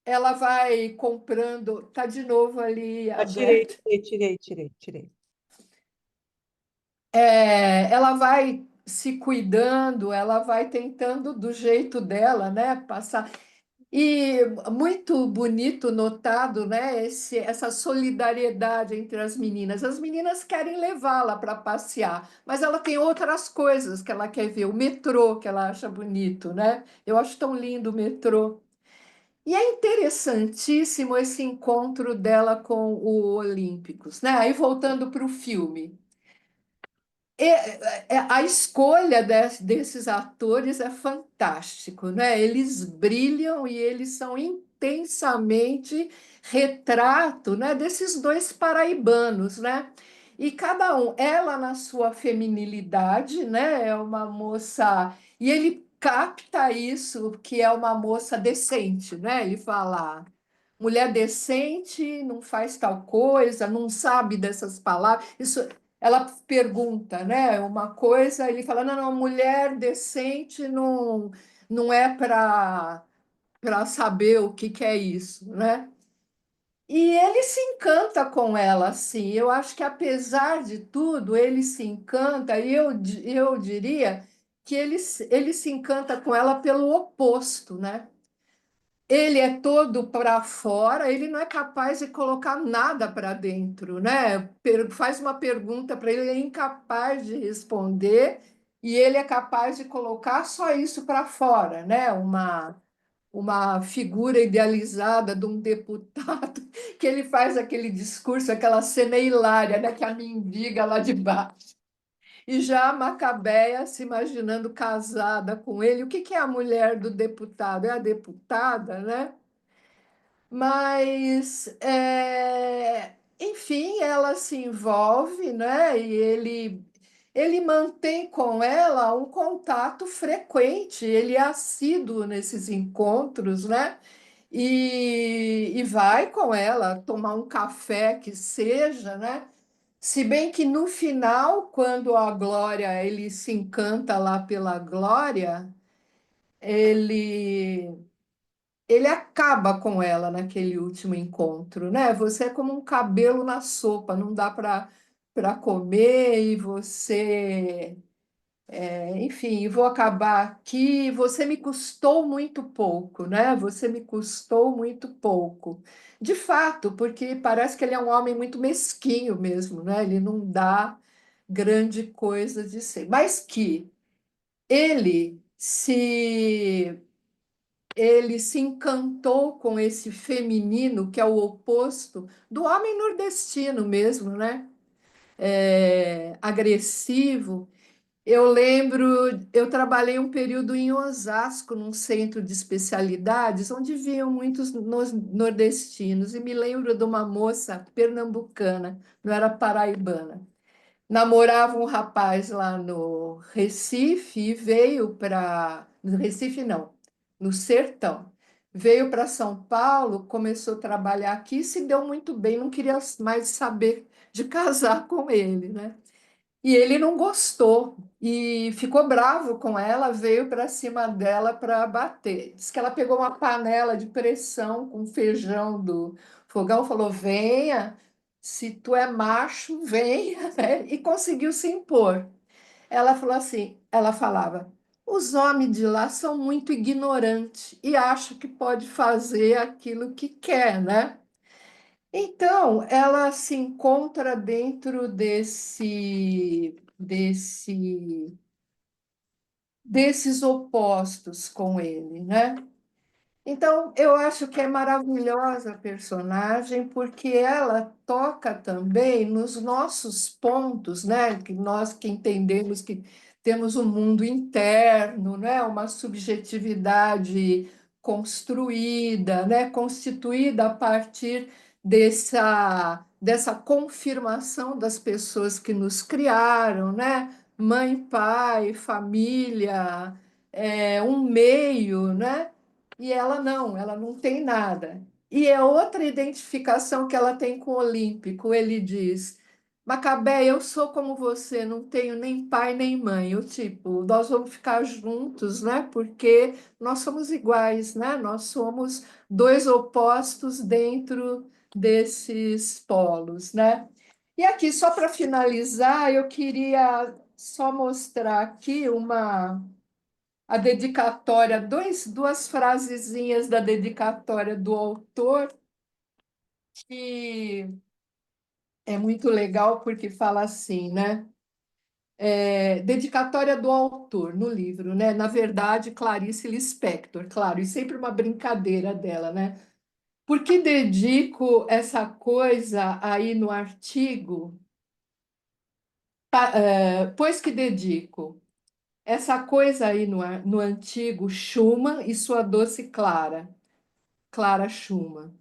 ela vai comprando, tá de novo ali Tirei, aberto. tirei. Ela vai se cuidando, ela vai tentando do jeito dela, né, passar. E muito bonito notado, né, essa solidariedade entre as meninas. As meninas querem levá-la para passear, mas ela tem outras coisas que ela quer ver, o metrô que ela acha bonito, né? Eu acho tão lindo o metrô. E é interessantíssimo esse encontro dela com o Olímpicos, né? Aí voltando para o filme. A escolha desses atores é fantástico, né? Eles brilham e eles são intensamente retrato, né, desses dois paraibanos, né? E cada um, ela na sua feminilidade, né, é uma moça e ele capta isso que é uma moça decente, né? Ele fala mulher decente não faz tal coisa, não sabe dessas palavras. Isso, ela pergunta, né? Uma coisa, ele fala: não, não, mulher decente não é para saber o que é isso, né? E ele se encanta com ela, assim. Eu acho que, apesar de tudo, ele se encanta, e eu diria que ele se encanta com ela pelo oposto, né? Ele é todo para fora, ele não é capaz de colocar nada para dentro, né? Faz uma pergunta para ele, ele é incapaz de responder, e ele é capaz de colocar só isso para fora, né? Uma figura idealizada de um deputado, que ele faz aquele discurso, aquela cena hilária, né? Que a mendiga lá de baixo. E já a Macabeia se imaginando casada com ele. O que que é a mulher do deputado? É a deputada, né? Mas, enfim, ela se envolve, né? E ele mantém com ela um contato frequente, ele é assíduo nesses encontros, né? E vai com ela tomar um café que seja, né? Se bem que no final, quando a Glória, ele se encanta lá pela Glória, ele ele acaba com ela naquele último encontro, né? Você é como um cabelo na sopa, não dá para comer e você, enfim, vou acabar aqui. Você me custou muito pouco, né? Você me custou muito pouco. De fato, porque parece que ele é um homem muito mesquinho mesmo, né? Ele não dá grande coisa de ser, mas que ele se ele se encantou com esse feminino que é o oposto do homem nordestino mesmo, né? Agressivo. Eu lembro, eu trabalhei um período em Osasco, num centro de especialidades, onde vinham muitos nordestinos, e me lembro de uma moça pernambucana, não era paraibana, namorava um rapaz lá no Recife e veio para. No Recife, não, no Sertão. Veio para São Paulo, começou a trabalhar aqui, se deu muito bem, não queria mais saber de casar com ele, né? E ele não gostou e ficou bravo com ela, veio para cima dela para bater. Diz que ela pegou uma panela de pressão com feijão do fogão, falou: venha, se tu é macho, venha, né? E conseguiu se impor. Ela falou assim, ela falava: os homens de lá são muito ignorantes e acham que pode fazer aquilo que quer, né? Então, ela se encontra dentro desses opostos com ele, né? Então, eu acho que é maravilhosa a personagem, porque ela toca também nos nossos pontos, né? Que nós que entendemos que temos um mundo interno, né? Uma subjetividade construída, né? Constituída a partir dessa confirmação das pessoas que nos criaram, né? Mãe, pai, família, um meio, né? E ela não tem nada. E é outra identificação que ela tem com o Olímpico. Ele diz: Macabé, eu sou como você, não tenho nem pai nem mãe. Eu, tipo, nós vamos ficar juntos, né? Porque nós somos iguais, né? Nós somos dois opostos dentro desses polos, né? E aqui, só para finalizar, eu queria só mostrar aqui a dedicatória, duas frasezinhas da dedicatória do autor, que é muito legal porque fala assim, né? Dedicatória do autor no livro, né? Na verdade, Clarice Lispector, claro, e sempre uma brincadeira dela, né? Por que dedico essa coisa aí no artigo? Pois que dedico essa coisa aí no antigo Schumann e sua doce Clara, Clara Schumann.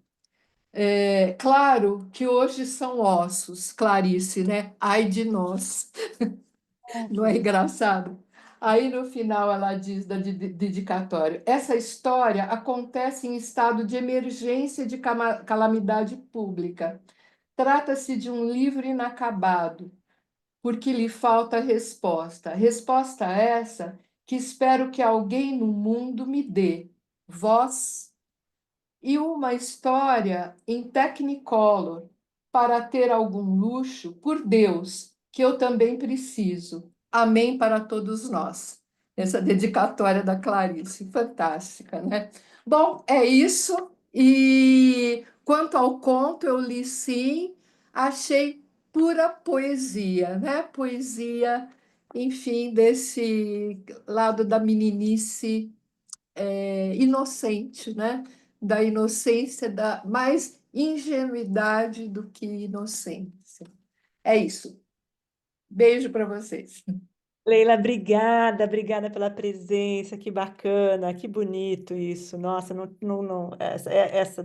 Claro que hoje são ossos, Clarice, né? Ai de nós, não é engraçado? Aí no final ela diz da dedicatória: essa história acontece em estado de emergência de calamidade pública. Trata-se de um livro inacabado, porque lhe falta resposta. Resposta essa que espero que alguém no mundo me dê. Voz e uma história em Technicolor para ter algum luxo, por Deus, que eu também preciso. Amém para todos nós. essa dedicatória da Clarice, fantástica, né? Bom, é isso. E quanto ao conto, eu li sim, achei pura poesia, né? Poesia, enfim, desse lado da meninice inocente, né? Da inocência, da mais ingenuidade do que inocência. É isso. Beijo para vocês. Leila, obrigada pela presença, que bacana, que bonito isso. Nossa, essa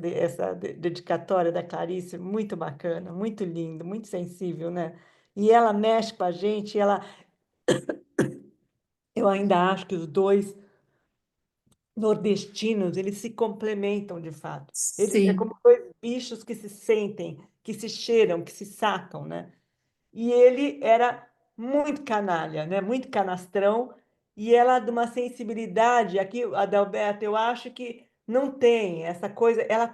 dedicatória da Clarice, muito bacana, muito lindo, muito sensível, né? E ela mexe com a gente, eu ainda acho que os dois nordestinos, eles se complementam de fato. Eles é como Sim. dois bichos que se sentem, que se cheiram, que se sacam, né? E ele era muito canalha, né? Muito canastrão, e ela de uma sensibilidade, aqui, Adalberto, eu acho que não tem essa coisa, ela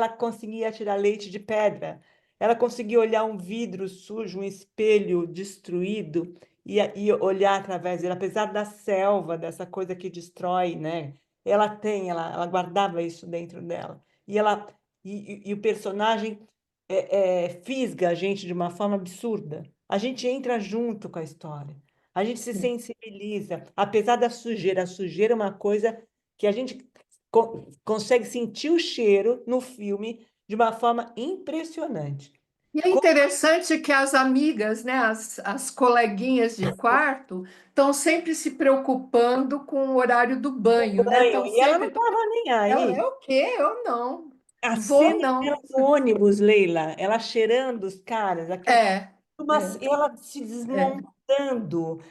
conseguia tirar leite de pedra, ela conseguia olhar um vidro sujo, um espelho destruído, e olhar através dele, apesar da selva, dessa coisa que destrói, né? Ela guardava isso dentro dela. E o personagem fisga a gente de uma forma absurda. A gente entra junto com a história. A gente se sensibiliza, apesar da sujeira. A sujeira é uma coisa que a gente consegue sentir o cheiro no filme de uma forma impressionante. E é interessante que as amigas, né, as coleguinhas de quarto, estão sempre se preocupando com o horário do banho, né? Estão E ela não sempre. estava nem Ela é aí. o quê? Eu não. A Vou cena não. dela no ônibus, Leila, ela cheirando os caras, aquilo, É, é, ela se é. desmontando.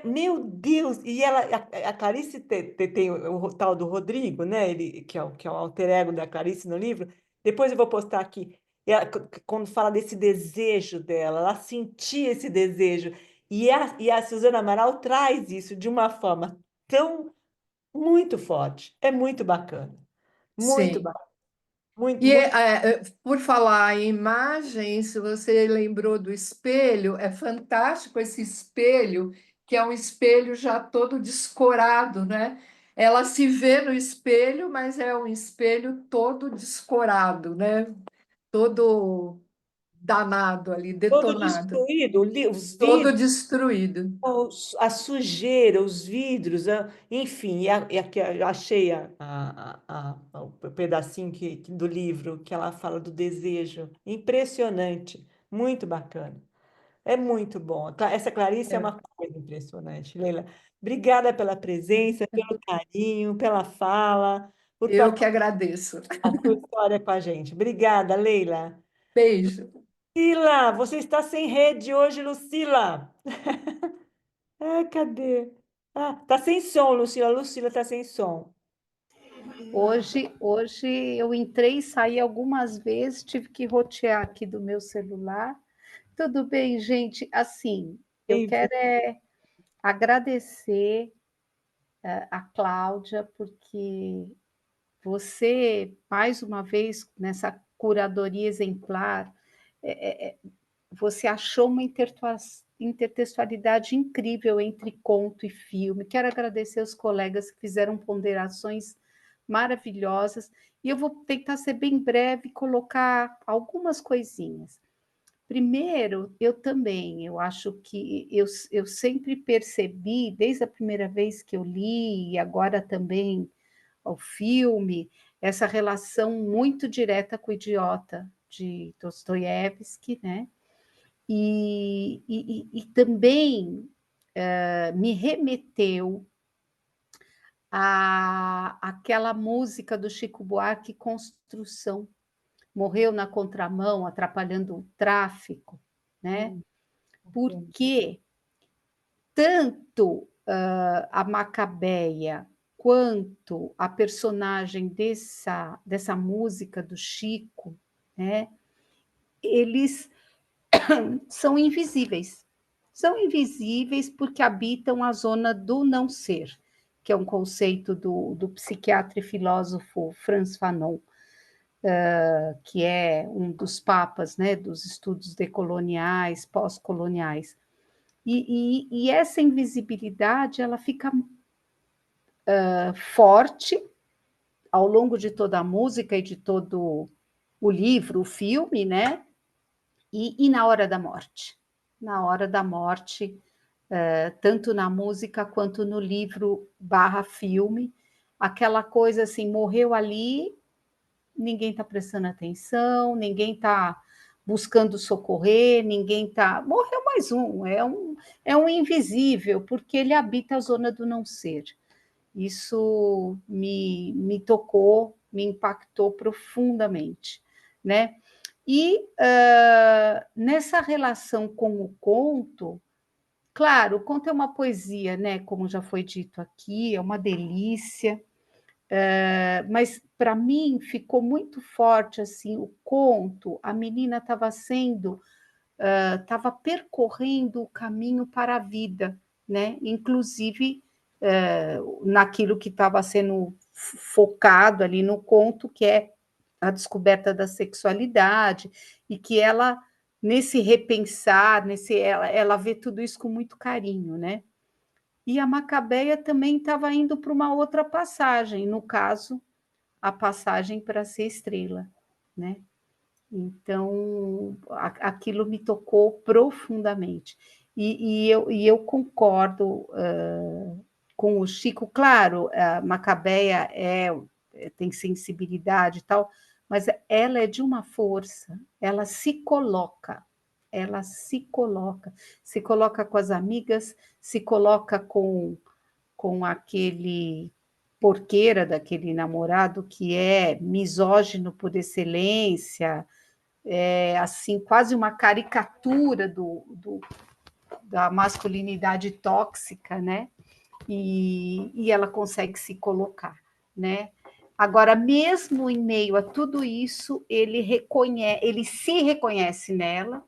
Meu Deus! E a Clarice tem o tal do Rodrigo, né? Ele, que é o alter ego da Clarice no livro. Depois eu vou postar aqui. Quando fala desse desejo dela, ela sentia esse desejo. E a Suzana Amaral traz isso de uma forma tão muito forte. É muito bacana. Muito Sim. bacana. Muito, E muito. por falar em imagens, se você lembrou do espelho, é fantástico esse espelho, que é um espelho já todo descorado, né? Ela se vê no espelho, mas é um espelho todo descorado, né? Todo danado ali, Todo detonado, destruído, os todo vidros, destruído. a sujeira, os vidros, enfim, e aqui eu achei o pedacinho do livro que ela fala do desejo. Impressionante, muito bacana. É muito bom. Essa Clarice é É, uma coisa impressionante, Leila. Obrigada pela presença, pelo carinho, pela fala, por eu que partilhar agradeço. a sua história com a gente. Obrigada, Leila. Beijo. Lucila, você está sem rede hoje, Lucila. Cadê? Tá sem som, Lucila. Lucila tá sem som. Hoje eu entrei e saí algumas vezes, tive que rotear aqui do meu celular. Tudo bem, gente? Assim, eu Bem-vindo. quero agradecer a Cláudia, porque você, mais uma vez, nessa curadoria exemplar, você achou uma intertextualidade incrível entre conto e filme. Quero agradecer aos colegas que fizeram ponderações maravilhosas, e eu vou tentar ser bem breve e colocar algumas coisinhas. Primeiro, eu acho que eu sempre percebi, desde a primeira vez que eu li, e agora também ao filme, essa relação muito direta com o Idiota, de Dostoiévski, né? E também me remeteu àquela música do Chico Buarque, Construção. Morreu na contramão, atrapalhando o tráfico, né? Porque tanto a Macabeia quanto a personagem dessa música do Chico, né? Eles são invisíveis. São invisíveis porque habitam a zona do não ser, que é um conceito do psiquiatra e filósofo Frantz Fanon, que é um dos papas, né, dos estudos decoloniais, pós-coloniais. E essa invisibilidade, ela fica forte ao longo de toda a música e de todo o livro, o filme, né? E na hora da morte. Na hora da morte, tanto na música quanto no livro / filme, aquela coisa assim, morreu ali, ninguém está prestando atenção, ninguém está buscando socorrer, ninguém está... Morreu mais um, é um invisível, porque ele habita a zona do não ser. Isso me tocou, me impactou profundamente, né? E nessa relação com o conto, claro, o conto é uma poesia, né? Como já foi dito aqui, é uma delícia, mas para mim ficou muito forte assim o conto. A menina estava percorrendo o caminho para a vida, né? Inclusive naquilo que estava sendo focado ali no conto, que é a descoberta da sexualidade, e que ela, nesse repensar, ela vê tudo isso com muito carinho, né? E a Macabeia também estava indo para uma outra passagem, no caso, a passagem para ser estrela, né? Então, aquilo me tocou profundamente. E eu concordo com o Chico. Claro, a Macabeia tem sensibilidade e tal, mas ela é de uma força, se coloca com as amigas, se coloca com aquele porqueira daquele namorado que é misógino por excelência, assim, quase uma caricatura da masculinidade tóxica, né? E ela consegue se colocar, né? Agora, mesmo em meio a tudo isso, ele se reconhece nela,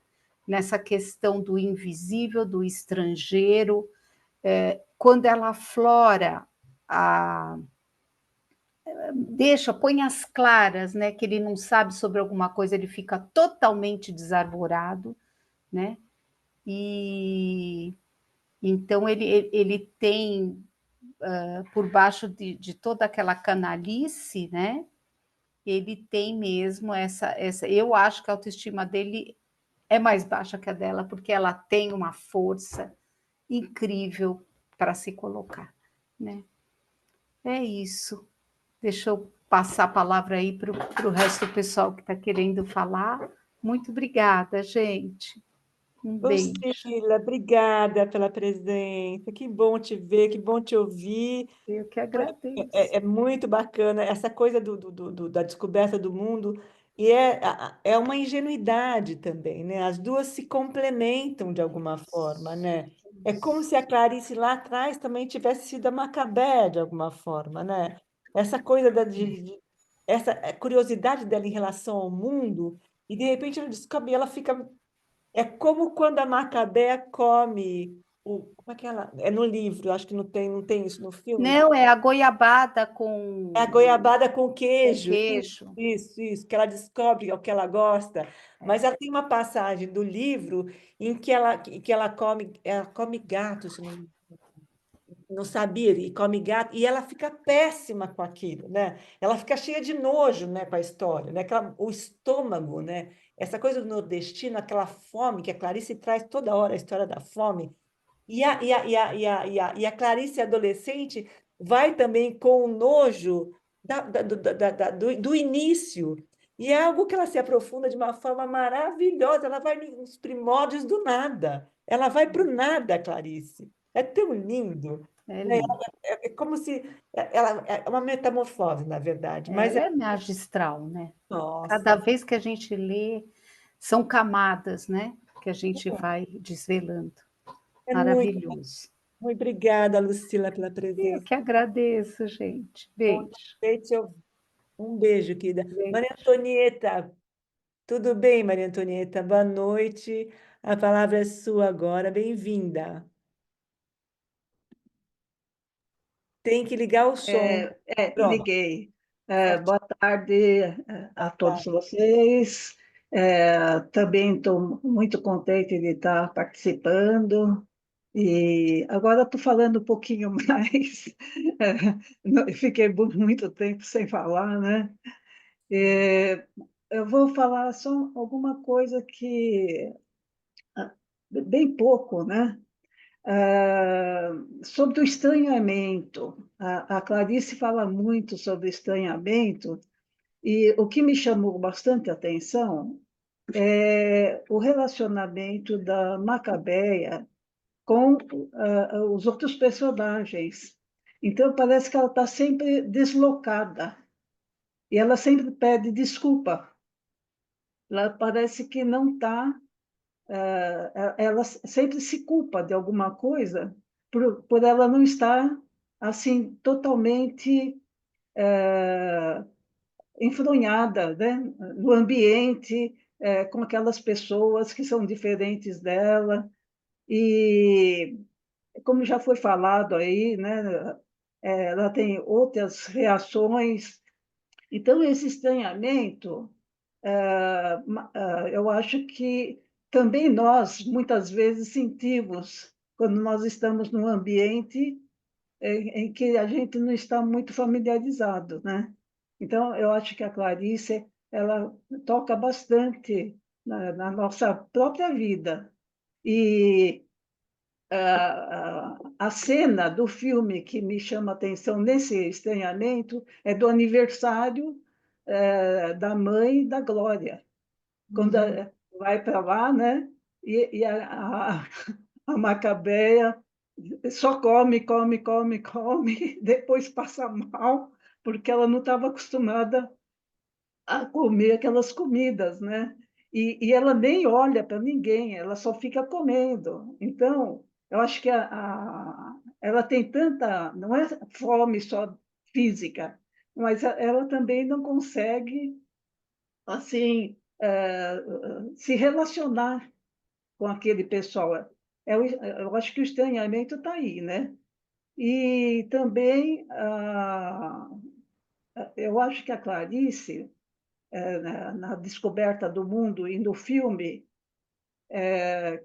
nessa questão do invisível, do estrangeiro, quando ela aflora põe as claras, né? Que ele não sabe sobre alguma coisa, ele fica totalmente desarvorado, né? E então ele tem por baixo de toda aquela canalice, né? Ele tem mesmo essa. Eu acho que a autoestima dele é mais baixa que a dela, porque ela tem uma força incrível para se colocar, né? É isso. Deixa eu passar a palavra aí para o resto do pessoal que está querendo falar. Muito obrigada, gente. Um beijo. Lucila, obrigada pela presença. Que bom te ver, que bom te ouvir. Eu que agradeço. É muito bacana essa coisa da descoberta do mundo, e é uma ingenuidade também, né? As duas se complementam de alguma forma, né? É como se a Clarice lá atrás também tivesse sido a Macabé de alguma forma, né? Essa coisa essa curiosidade dela em relação ao mundo, e de repente ela descobre, ela fica. É como quando a Macabé come como é que ela. É no livro, acho que não tem isso no filme. Não, é a goiabada É a goiabada com com queijo. queijo. Isso, que ela descobre o que ela gosta. Mas ela tem uma passagem do livro em que ela come gato, se não sabia, e come gato, e ela fica péssima com aquilo, né? Ela fica cheia de nojo, né, com a história, né? O estômago, né? Essa coisa do nordestino, aquela fome que a Clarice traz toda hora, a história da fome. E a Clarice adolescente vai também com o nojo do início. E é algo que ela se aprofunda de uma forma maravilhosa. Ela vai nos primórdios do nada. Ela vai para o nada, Clarice. É tão lindo. É Né? lindo. É como se ela é uma metamorfose, na verdade. Mas Ela é magistral, né? nossa, Cada vez que a gente lê, são camadas, né? Que a gente vai desvelando. é muito, Maravilhoso. muito obrigada, Lucila, pela Eu presença. que agradeço, gente. Bom Beijo. te ouvir. Um beijo, querida. Beijo. Maria Antonieta, tudo bem, Maria Antonieta? Boa noite. A palavra é sua agora. Bem-vinda. Tem que ligar o som. Pronto. Liguei. Boa tarde a Tá. todos vocês. Também estou muito contente de estar participando. E agora estou falando um pouquinho mais, fiquei muito tempo sem falar, né? Eu vou falar só alguma coisa que, bem pouco, né? Sobre o estranhamento. A Clarice fala muito sobre estranhamento, e o que me chamou bastante atenção é o relacionamento da Macabeia com os outros personagens. Então, parece que ela está sempre deslocada e ela sempre pede desculpa. Ela parece que não está. Ela sempre se culpa de alguma coisa por ela não estar assim totalmente enfronhada, né? No ambiente, com aquelas pessoas que são diferentes dela. E como já foi falado aí, né, ela tem outras reações. Então, esse estranhamento, eu acho que também nós, muitas vezes, sentimos quando nós estamos num ambiente em que a gente não está muito familiarizado, né? Então, eu acho que a Clarice, ela toca bastante na nossa própria vida. E a cena do filme que me chama a atenção nesse estranhamento é do aniversário da mãe da Glória, quando vai para lá, né? E a Macabeia só come, come, come, come, depois passa mal, porque ela não estava acostumada a comer aquelas comidas, né? E ela nem olha para ninguém, ela só fica comendo. Então, eu acho que ela tem tanta, não é fome só física, mas ela também não consegue, assim, se relacionar com aquele pessoal. Eu acho que o estranhamento está aí, né? E também, eu acho que a Clarice, na descoberta do mundo e no filme,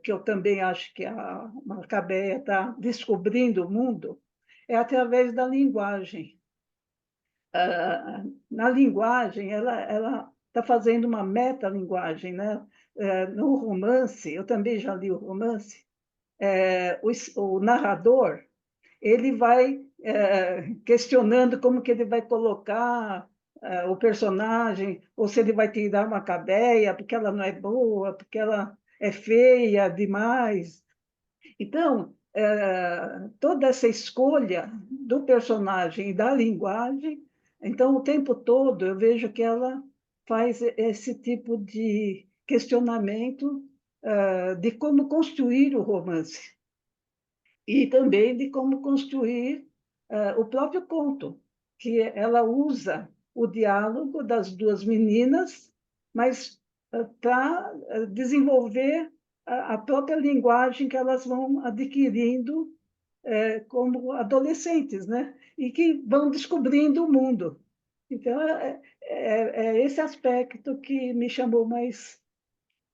que eu também acho que a Macabeia está descobrindo o mundo, é através da linguagem. Na linguagem, ela está fazendo uma metalinguagem, né? No romance, eu também já li o romance, o narrador ele vai questionando como que ele vai colocar o personagem, ou se ele vai tirar uma cadeia, porque ela não é boa, porque ela é feia demais. Então, toda essa escolha do personagem e da linguagem, então, o tempo todo eu vejo que ela faz esse tipo de questionamento de como construir o romance e também de como construir o próprio conto, que ela usa o diálogo das duas meninas, mas para desenvolver a própria linguagem que elas vão adquirindo como adolescentes, né? E que vão descobrindo o mundo. Então, é esse aspecto que me chamou mais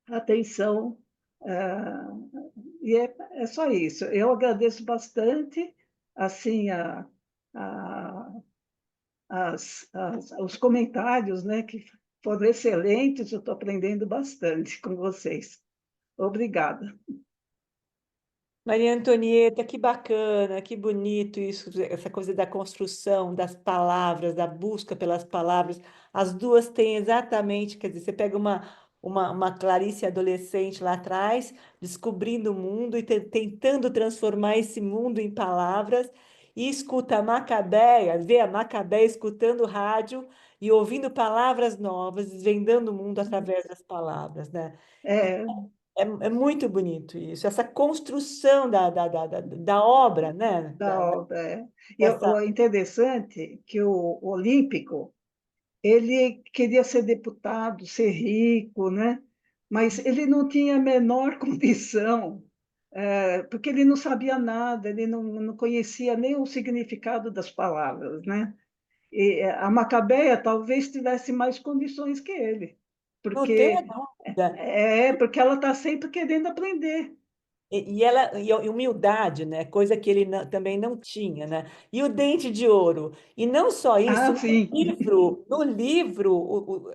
atenção. E é só isso. Eu agradeço bastante assim a, os comentários, né, que foram excelentes. Eu estou aprendendo bastante com vocês. Obrigada. Maria Antonieta, que bacana, que bonito isso, essa coisa da construção das palavras, da busca pelas palavras. As duas têm exatamente, quer dizer, você pega uma Clarice adolescente lá atrás, descobrindo o mundo e tentando transformar esse mundo em palavras, e escuta a Macabeia, vê a Macabeia escutando rádio e ouvindo palavras novas, desvendando o mundo através das palavras, né? É, É muito bonito isso, essa construção da obra, né? da obra. É. E Dessa, o interessante que o Olímpico ele queria ser deputado, ser rico, né? Mas ele não tinha a menor condição, porque ele não sabia nada, ele não conhecia nem o significado das palavras, né? E a Macabeia talvez tivesse mais condições que ele, não tenha porque dúvida. porque ela está sempre querendo aprender. E humildade, né? Coisa que ele também não tinha, né? E o dente de ouro. E não só isso, Ah, sim, no livro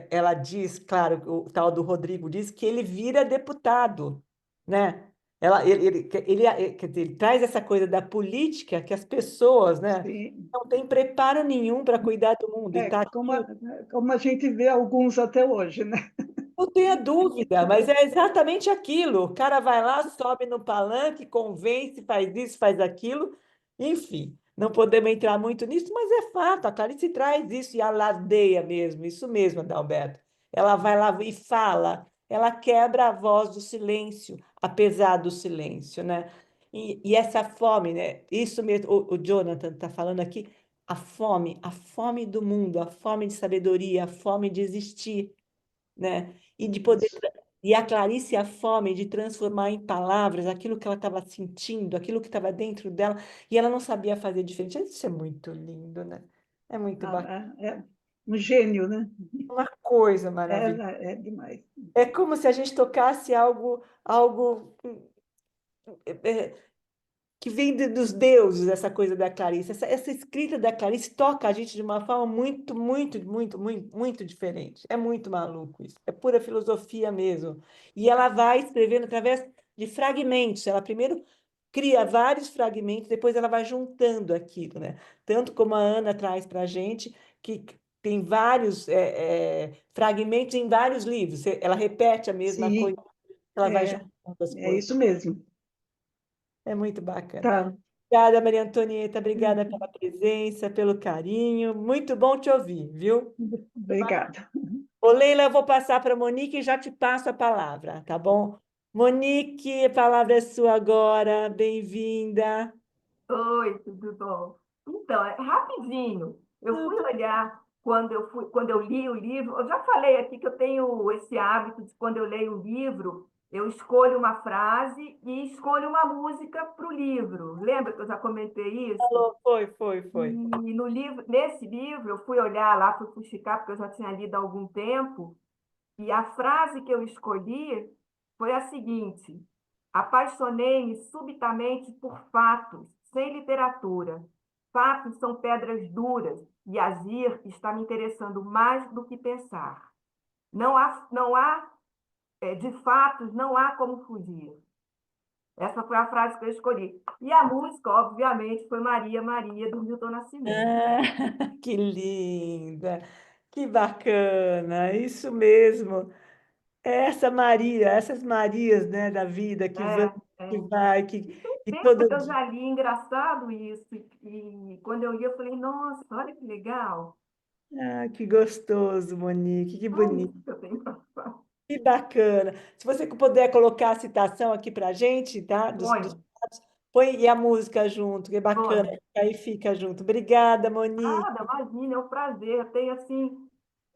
ela diz, claro, o tal do Rodrigo diz que ele vira deputado, né? Quer dizer, ele traz essa coisa da política que as pessoas, né, sim. não têm preparo nenhum para cuidar do mundo. E É tá aqui. como a gente vê alguns até hoje, né? Não tenha dúvida, mas é exatamente aquilo. O cara vai lá, sobe no palanque, convence, faz isso, faz aquilo. Enfim, não podemos entrar muito nisso, mas é fato. A Clarice traz isso e alardeia mesmo, isso mesmo, Adalberto. Ela vai lá e fala, ela quebra a voz do silêncio, apesar do silêncio, né? E essa fome, né? Isso mesmo, o Jonathan está falando aqui, a fome do mundo, a fome de sabedoria, a fome de existir, né? E de poder Isso. e a Clarice a fome de transformar em palavras aquilo que ela estava sentindo, aquilo que estava dentro dela, e ela não sabia fazer diferente. Isso é muito lindo, né? É muito bacana, É um gênio, né? uma coisa maravilhosa. É demais. É como se a gente tocasse algo que vem dos deuses, essa coisa da Clarice. Essa escrita da Clarice toca a gente de uma forma muito, muito, muito, muito, muito diferente. É muito maluco isso. É pura filosofia mesmo. E ela vai escrevendo através de fragmentos. Ela primeiro cria vários fragmentos, depois ela vai juntando aquilo, né? Tanto como a Ana traz para a gente, que tem vários fragmentos em vários livros. Ela repete a mesma coisa, Sim, ela vai é, juntando as é coisas. isso mesmo. É muito bacana. Tá. Obrigada, Maria Antonieta. Obrigada pela presença, pelo carinho. Muito bom te ouvir, viu? Obrigada. Ô, Leila, eu vou passar para a Monique e já te passo a palavra, tá bom? Monique, a palavra é sua agora. Bem-vinda. Oi, tudo bom? Então, é rapidinho. Eu fui olhar quando eu li o livro. Eu já falei aqui que eu tenho esse hábito de quando eu leio um livro, eu escolho uma frase e escolho uma música para o livro. Lembra que eu já comentei isso? Falou, foi. E no livro, nesse livro, eu fui olhar lá, fui fuxicar, porque eu já tinha lido há algum tempo, e a frase que eu escolhi foi a seguinte: apaixonei-me subitamente por fatos, sem literatura. Fatos são pedras duras e agir está me interessando mais do que pensar. De fatos, não há como fugir. Essa foi a frase que eu escolhi. E a música, obviamente, foi Maria, Maria, do Milton Nascimento. Ah, que linda, que bacana, isso mesmo. Essa Maria, essas Marias, né, da vida que vão, É, que é. vai, E tem que tempo todo que eu dia. já li, engraçado isso. E quando eu li, eu falei, nossa, olha que legal. Ah, que gostoso, Monique, que Só bonito, isso que eu tenho para falar. que bacana. Se você puder colocar a citação aqui para a gente, tá? Dos Ponho, fatos, põe e a música junto, que é bacana, ponho. aí fica junto. Obrigada, Monique. Nada, imagina, é um prazer. Eu tenho, assim,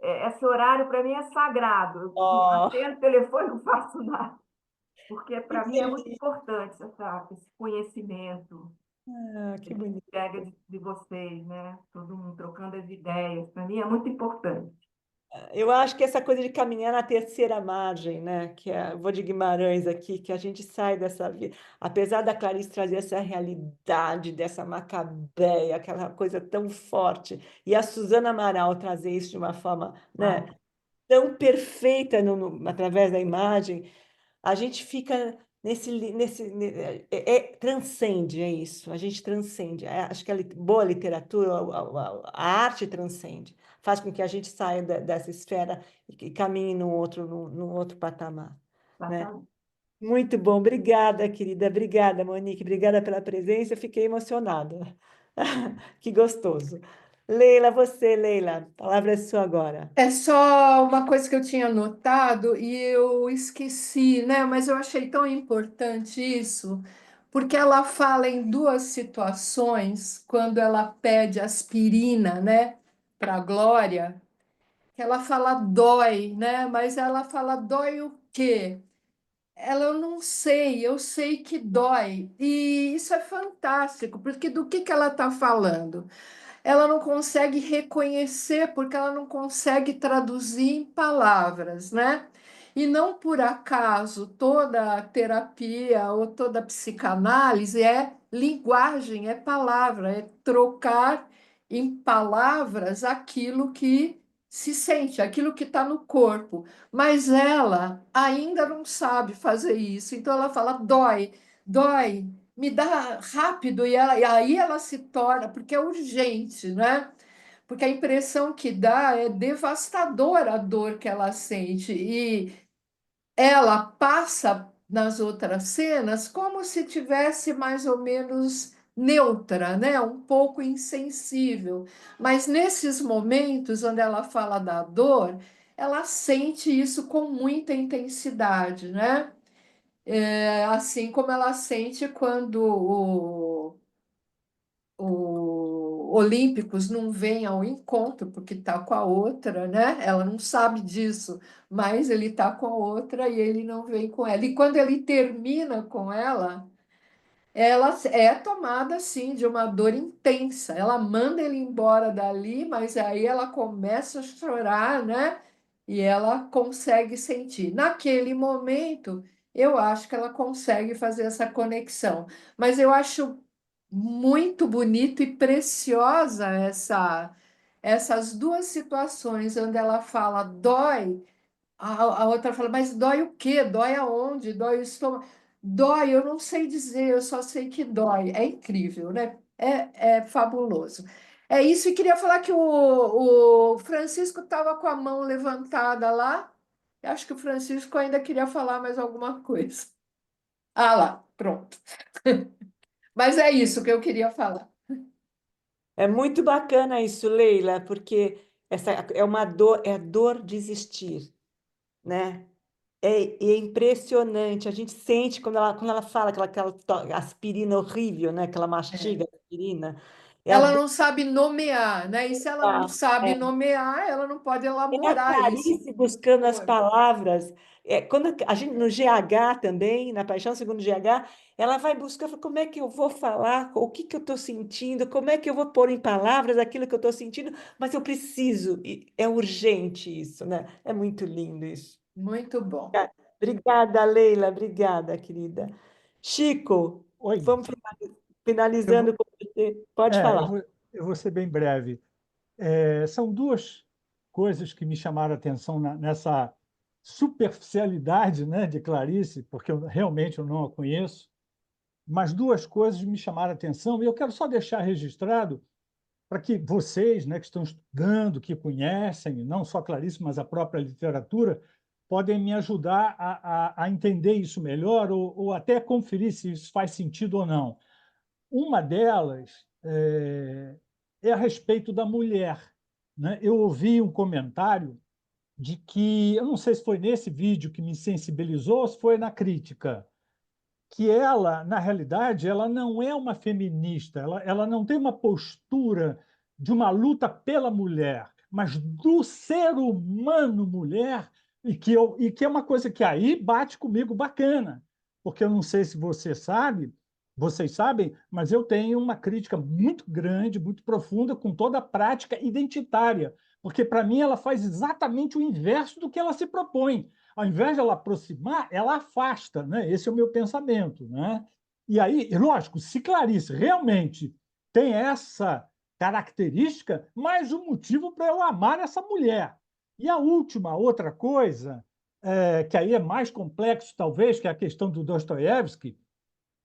esse horário para mim é sagrado. Eu não Oh, atendo o telefone, não faço nada. Porque que para mim é muito delícia, importante esse conhecimento, que essa bonito. entrega de vocês, né? Todo mundo trocando as ideias. Para mim é muito importante. Eu acho que essa coisa de caminhar na terceira margem, né? Que é, eu vou de Guimarães aqui, que a gente sai dessa vida. Apesar da Clarice trazer essa realidade dessa Macabeia, aquela coisa tão forte, e a Suzana Amaral trazer isso de uma forma, né, Ah, tão perfeita através da imagem, a gente fica transcende, é isso, a gente transcende. Acho que a boa literatura, a arte transcende, faz com que a gente saia dessa esfera e caminhe num outro patamar, né? exatamente. Muito bom, obrigada, querida, obrigada, Monique, obrigada pela presença, eu fiquei emocionada. Que gostoso. Leila, a palavra é sua agora. É só uma coisa que eu tinha notado e eu esqueci, né? Mas eu achei tão importante isso, porque ela fala em duas situações, quando ela pede aspirina, né, para a Glória, que ela fala dói, né? Mas ela fala dói o quê? Ela, eu não sei, eu sei que dói. E isso é fantástico, porque do que ela está falando? Ela não consegue reconhecer, porque ela não consegue traduzir em palavras, né? E não por acaso toda a terapia ou toda a psicanálise é linguagem, é palavra, é trocar em palavras aquilo que se sente, aquilo que está no corpo. Mas ela ainda não sabe fazer isso, então ela fala: dói, dói, me dá rápido, e aí ela se torna, porque é urgente, né? Porque a impressão que dá é devastadora a dor que ela sente, e ela passa nas outras cenas como se tivesse mais ou menos neutra, né? Um pouco insensível. Mas nesses momentos onde ela fala da dor, ela sente isso com muita intensidade, né? Assim como ela sente quando o Olímpicos não vem ao encontro porque está com a outra, né? Ela não sabe disso, mas ele está com a outra e ele não vem com ela. E quando ele termina com ela é tomada assim de uma dor intensa. Ela manda ele embora dali, mas aí ela começa a chorar, né? E ela consegue sentir. Naquele momento, eu acho que ela consegue fazer essa conexão. Mas eu acho muito bonito e preciosa essas duas situações onde ela fala dói, a outra fala, mas dói o quê? Dói aonde? Dói o estômago? Dói, eu não sei dizer, eu só sei que dói. É incrível, né? É fabuloso. É isso, e queria falar que o Francisco estava com a mão levantada lá. Eu acho que o Francisco ainda queria falar mais alguma coisa. Ah lá, pronto. Mas é isso que eu queria falar. É muito bacana isso, Leila, porque essa é uma dor, é a dor de existir, né? É impressionante, a gente sente quando ela fala aquela aspirina horrível, né? Que ela mastiga a aspirina. É a Ela dor. não sabe nomear, né? E se ela não sabe É. nomear, ela não pode É a elaborar isso. Clarice buscando as palavras. Quando a gente, no GH também, na Paixão Segundo GH, ela vai buscar, fala, como é que eu vou falar, o que que eu estou sentindo, como é que eu vou pôr em palavras aquilo que eu estou sentindo, mas eu preciso, e é urgente isso, né? É muito lindo isso. Muito bom. Obrigada, Leila, obrigada, querida. Chico, Oi, vamos eu finalizando vou, com você. Pode é, falar. eu vou ser bem breve. São duas coisas que me chamaram a atenção nessa superficialidade, né, de Clarice, porque realmente eu não a conheço, mas duas coisas me chamaram a atenção e eu quero só deixar registrado para que vocês, né, que estão estudando, que conhecem, não só Clarice, mas a própria literatura, podem me ajudar a entender isso melhor ou até conferir se isso faz sentido ou não. Uma delas é a respeito da mulher, né? Eu ouvi um comentário de que, eu não sei se foi nesse vídeo que me sensibilizou ou se foi na crítica, que ela, na realidade, ela não é uma feminista, ela não tem uma postura de uma luta pela mulher, mas do ser humano mulher, e que é uma coisa que aí bate comigo bacana, porque eu não sei se vocês sabem, mas eu tenho uma crítica muito grande, muito profunda com toda a prática identitária, porque para mim ela faz exatamente o inverso do que ela se propõe. Ao invés de ela aproximar, ela afasta, né? Esse é o meu pensamento, né? E aí, lógico, se Clarice realmente tem essa característica, mais um motivo para eu amar essa mulher. E a última, outra coisa, que aí é mais complexo, talvez, que é a questão do Dostoiévski,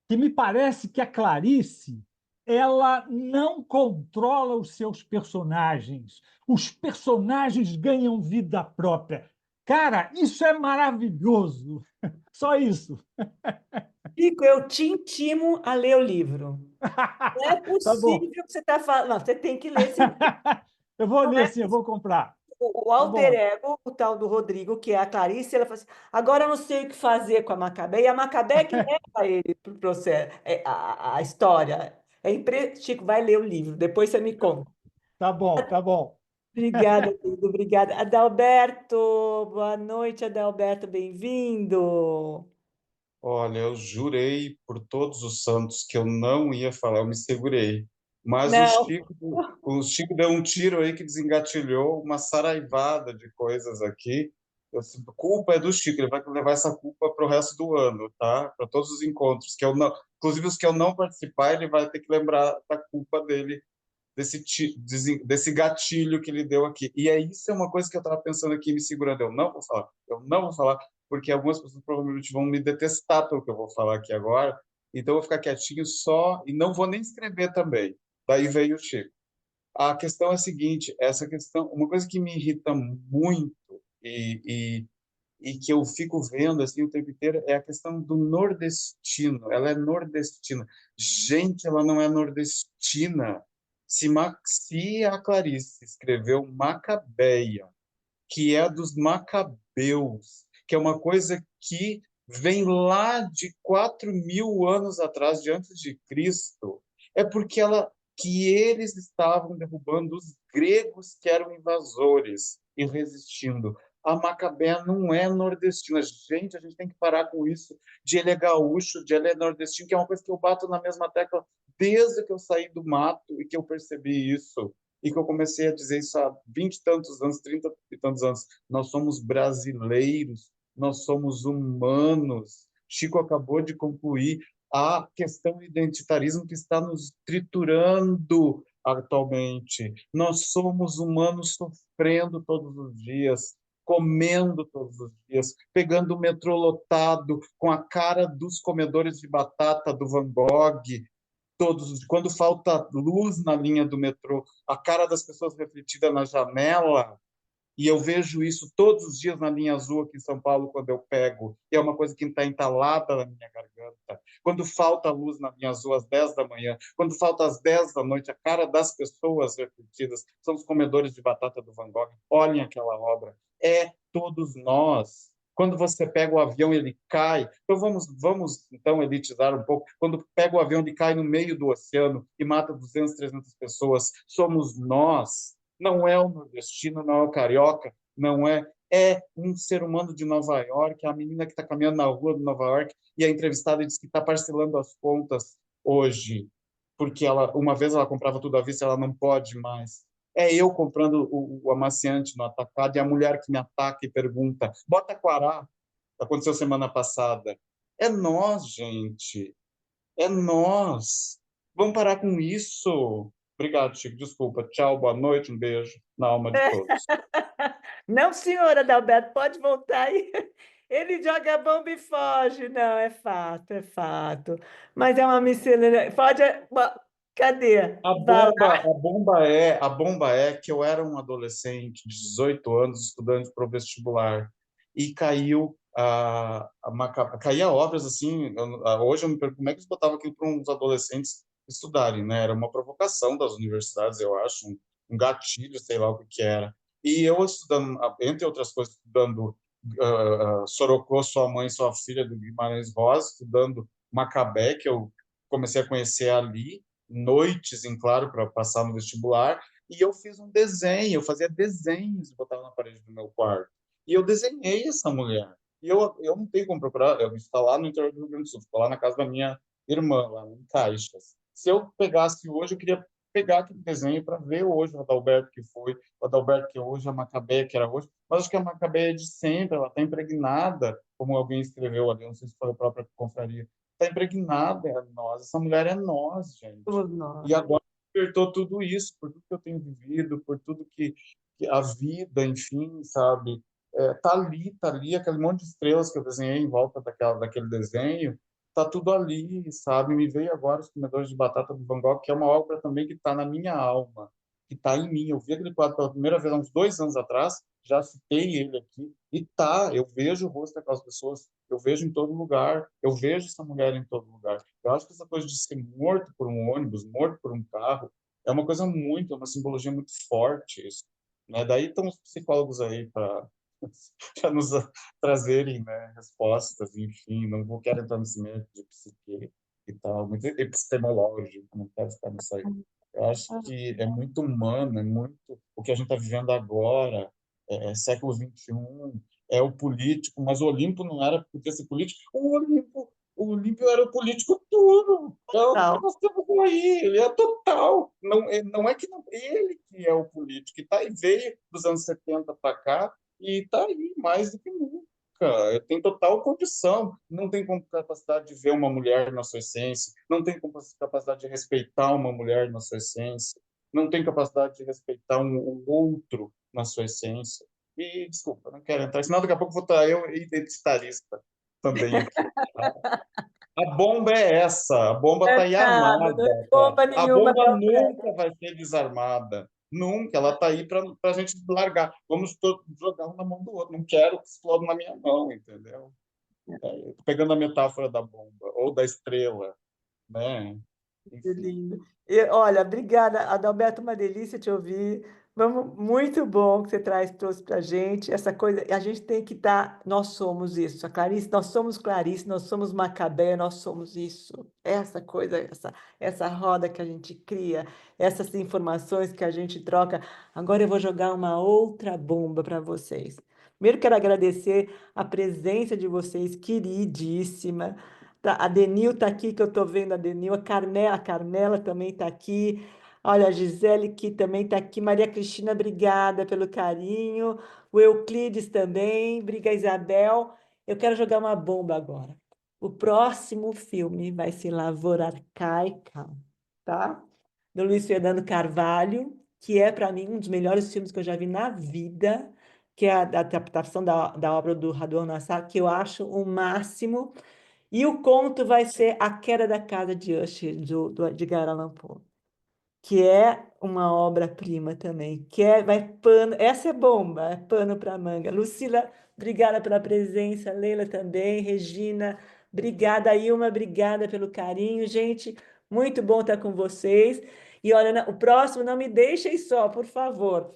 que me parece que a Clarice ela não controla os seus personagens. Os personagens ganham vida própria. Cara, isso é maravilhoso. Só isso. Chico, eu te intimo a ler o livro. Não é Tá bom. possível que você está falando. Não, você tem que ler esse livro. Eu vou Não ler é sim, eu vou comprar. o Tá alter bom. ego, o tal do Rodrigo, que é a Clarice, ela fala assim: agora eu não sei o que fazer com a Macabé, e a Macabé é que leva ele para o processo, a história. Chico, vai ler o livro, depois você me conta. Tá bom, tá bom. Obrigada, querido, obrigada. Adalberto, boa noite, Adalberto, bem-vindo. Olha, eu jurei por todos os santos que eu não ia falar, eu me segurei. Mas Não, O Chico deu um tiro aí que desengatilhou uma saraivada de coisas aqui. Eu sinto culpa é do Chico, ele vai levar essa culpa para o resto do ano, tá? Para todos os encontros que eu não, inclusive os que eu não participar, ele vai ter que lembrar da culpa dele desse gatilho que ele deu aqui. E é isso, é uma coisa que eu estava pensando aqui, me segurando. Eu não vou falar, porque algumas pessoas provavelmente vão me detestar pelo que eu vou falar aqui agora. Então eu vou ficar quietinho só e não vou nem escrever também. Daí veio o Chico. A questão é a seguinte, essa questão, uma coisa que me irrita muito e, e que eu fico vendo assim o tempo inteiro é a questão do nordestino. Ela é nordestina. Gente, ela não é nordestina. Se a Clarice escreveu Macabeia, que é dos Macabeus, que é uma coisa que vem lá de 4.000 anos atrás, de antes de Cristo, é porque que eles estavam derrubando os gregos que eram invasores e resistindo. A Macabea não é nordestina. Gente, a gente tem que parar com isso de ele é gaúcho, de ele é nordestino, que é uma coisa que eu bato na mesma tecla desde que eu saí do mato e que eu percebi isso e que eu comecei a dizer isso há 20 e tantos anos, 30 e tantos anos. Nós somos brasileiros, nós somos humanos. Chico acabou de concluir a questão do identitarismo que está nos triturando atualmente. Nós somos humanos sofrendo todos os dias, comendo todos os dias, pegando o metrô lotado com a cara dos comedores de batata do Van Gogh, quando falta luz na linha do metrô, a cara das pessoas refletida na janela, e eu vejo isso todos os dias na linha azul aqui em São Paulo, quando eu pego, e é uma coisa que está entalada na minha garganta. Quando falta luz na linha azul às 10 da manhã, quando falta às 10 da noite, a cara das pessoas refletidas são os comedores de batata do Van Gogh. Olhem aquela obra. É todos nós. Quando você pega o avião e ele cai, então vamos então elitizar um pouco. Quando pega o avião e cai no meio do oceano e mata 200, 300 pessoas, somos nós. Não é o nordestino, não é o carioca, não é. É um ser humano de Nova York, a menina que está caminhando na rua de Nova York e a entrevistada diz que está parcelando as contas hoje, porque uma vez ela comprava tudo à vista, ela não pode mais. É eu comprando o amaciante no atacado e a mulher que me ataca e pergunta, bota Quará, aconteceu semana passada. É nós, gente. É nós. Vamos parar com isso. Obrigado, Chico. Desculpa. Tchau, boa noite, um beijo na alma de todos. Não, senhora Adalberto, pode voltar aí. Ele joga a bomba e foge. Não, é fato, é fato. Mas é uma miscelânea. Pode. Cadê? Vai lá. A bomba é que eu era um adolescente de 18 anos estudando para o vestibular e caía obras assim. Hoje eu me pergunto como é que eles botavam aquilo para uns adolescentes estudarem, né? Era uma provocação das universidades, eu acho, um gatilho, sei lá o que era. E eu estudando, entre outras coisas, estudando Sorocô, Sua Mãe, Sua Filha, do Guimarães Rosa, estudando Macabé, que eu comecei a conhecer ali, noites em claro para passar no vestibular, e eu fiz um desenho, eu fazia desenhos e botava na parede do meu quarto. E eu desenhei essa mulher. E eu não tenho como procurar, eu está lá no interior do Rio Grande do Sul, estou lá na casa da minha irmã, lá em Caixas. Se eu pegasse hoje, eu queria pegar aquele desenho para ver hoje o Adalberto que foi, o Adalberto que hoje, a Macabeia que era hoje, mas acho que a Macabeia é de sempre, ela está impregnada, como alguém escreveu ali, não sei se foi a própria confraria, está impregnada em nós. Essa mulher é nós, gente. Todos nós. E agora despertou tudo isso, por tudo que eu tenho vivido, por tudo que a vida, enfim, sabe? Tá ali, aquele monte de estrelas que eu desenhei em volta daquele desenho, tá tudo ali, sabe? Me veio agora Os Comedores de Batata do Van Gogh, que é uma obra também que está na minha alma, que está em mim. Eu vi aquele quadro pela primeira vez há uns 2 anos atrás, já citei ele aqui, e eu vejo o rosto daquelas pessoas, eu vejo em todo lugar, eu vejo essa mulher em todo lugar. Eu acho que essa coisa de ser morto por um ônibus, morto por um carro, é uma coisa é uma simbologia muito forte isso, né? Daí estão os psicólogos aí para nos trazerem, né, respostas, enfim, não quero entrar nesse meio de psique e tal, muito epistemológico, não quero ficar nisso aí. Eu acho que é muito humano, é muito o que a gente está vivendo agora, século XXI, é o político, mas o Olimpo não era porque ser político, o Olímpio era o político tudo. É o que nós temos aí, ele é total. Não é que ele que é o político, que tá, e veio dos anos 70 para cá, e está aí mais do que nunca. Tem total condição, não tem capacidade de ver uma mulher na sua essência, não tem capacidade de respeitar uma mulher na sua essência, não tem capacidade de respeitar um outro na sua essência. E, desculpa, não quero entrar, senão daqui a pouco vou estar eu identitarista também aqui. A bomba é essa, a bomba está aí Nada, armada. não é bomba A nenhuma, bomba Adalberto. nunca vai ser desarmada. Nunca, ela está aí para a gente largar. Vamos jogar um na mão do outro. Não quero que exploda na minha mão, entendeu? Pegando a metáfora da bomba ou da estrela, né? Que Enfim. lindo. Olha, obrigada, Adalberto, uma delícia te ouvir. Muito bom que você trouxe para a gente essa coisa. A gente tem que estar. Nós somos isso. A Clarice, nós somos Macabé, nós somos isso. Essa coisa, essa roda que a gente cria, essas informações que a gente troca. Agora eu vou jogar uma outra bomba para vocês. Primeiro, quero agradecer a presença de vocês, queridíssima. A Denil está aqui, que eu estou vendo a Denil, a Carmela também está aqui. Olha, a Gisele que também está aqui. Maria Cristina, obrigada pelo carinho. O Euclides também. Obrigada, Isabel. Eu quero jogar uma bomba agora. O próximo filme vai ser Lavoura Arcaica, tá? Do Luiz Fernando Carvalho, que é, para mim, um dos melhores filmes que eu já vi na vida, que é a adaptação da obra do Raduan Nassar, que eu acho o máximo. E o conto vai ser A Queda da Casa de Usher, do Edgar Allan Poe, que é uma obra-prima também, vai pano, essa é bomba, é pano para manga. Lucila, obrigada pela presença, Leila também, Regina, obrigada, Ilma, obrigada pelo carinho, gente, muito bom estar com vocês. E olha, o próximo não me deixem só, por favor,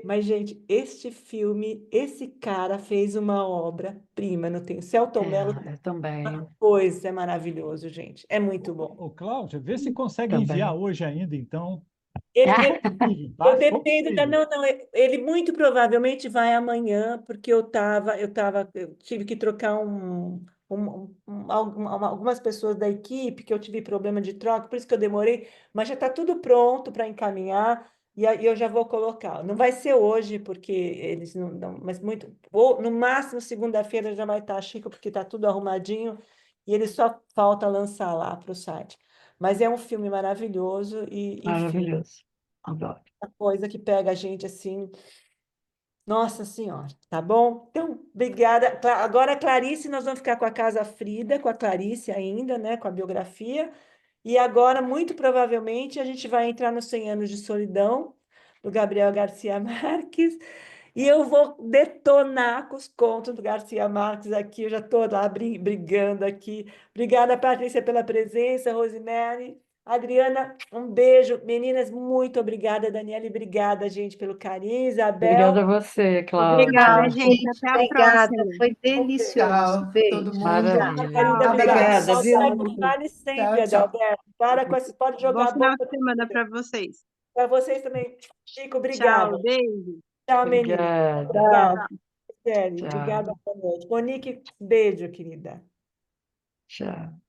mas, gente, este filme, esse cara fez uma obra-prima, não tem? Celton Mello, Eu também, pois é maravilhoso, gente, é muito bom. Ô, Cláudia, vê se consegue enviar também. hoje ainda, então. Ele, Se ele for possível, Eu tá? Se for dependo da. possível. Não, ele muito provavelmente vai amanhã, porque eu tive que trocar algumas pessoas da equipe, que eu tive problema de troca, por isso que eu demorei, mas já está tudo pronto para encaminhar, e aí eu já vou colocar. Não vai ser hoje, porque eles não, mas ou no máximo segunda-feira já vai estar chique, porque está tudo arrumadinho, e ele só falta lançar lá para o site. Mas é um filme maravilhoso e, enfim, Maravilhoso. Adoro. uma coisa que pega a gente assim, nossa Senhora, tá bom? Então, obrigada. Agora, Clarice, nós vamos ficar com a Casa Frida, com a Clarice ainda, né, com a biografia. E agora, muito provavelmente, a gente vai entrar nos 100 anos de solidão, do Gabriel Garcia Marques. E eu vou detonar com os contos do Garcia Marques aqui. Eu já estou lá brigando aqui. Obrigada, Patrícia, pela presença, Rosemary. Adriana, um beijo. Meninas, muito obrigada. Daniela, obrigada, gente, pelo carinho. Isabel, Obrigada a você, Obrigada, Cláudia. gente. Até a Obrigada, próxima. foi delicioso. Tchau, todo Beijo. mundo. Maravilha. querida, obrigada. Abraço. Obrigada, viu? Adalberto, vale sempre, Tchau, tchau. Adalberto. Para com esse, pode Bom jogar a final bomba. de semana para vocês. Para vocês também. Chico, obrigada. Tchau, beijo. Tchau, meninas. Obrigada. Obrigada, Sério. Tchau. Obrigada, boa noite. Monique, beijo, querida. Tchau.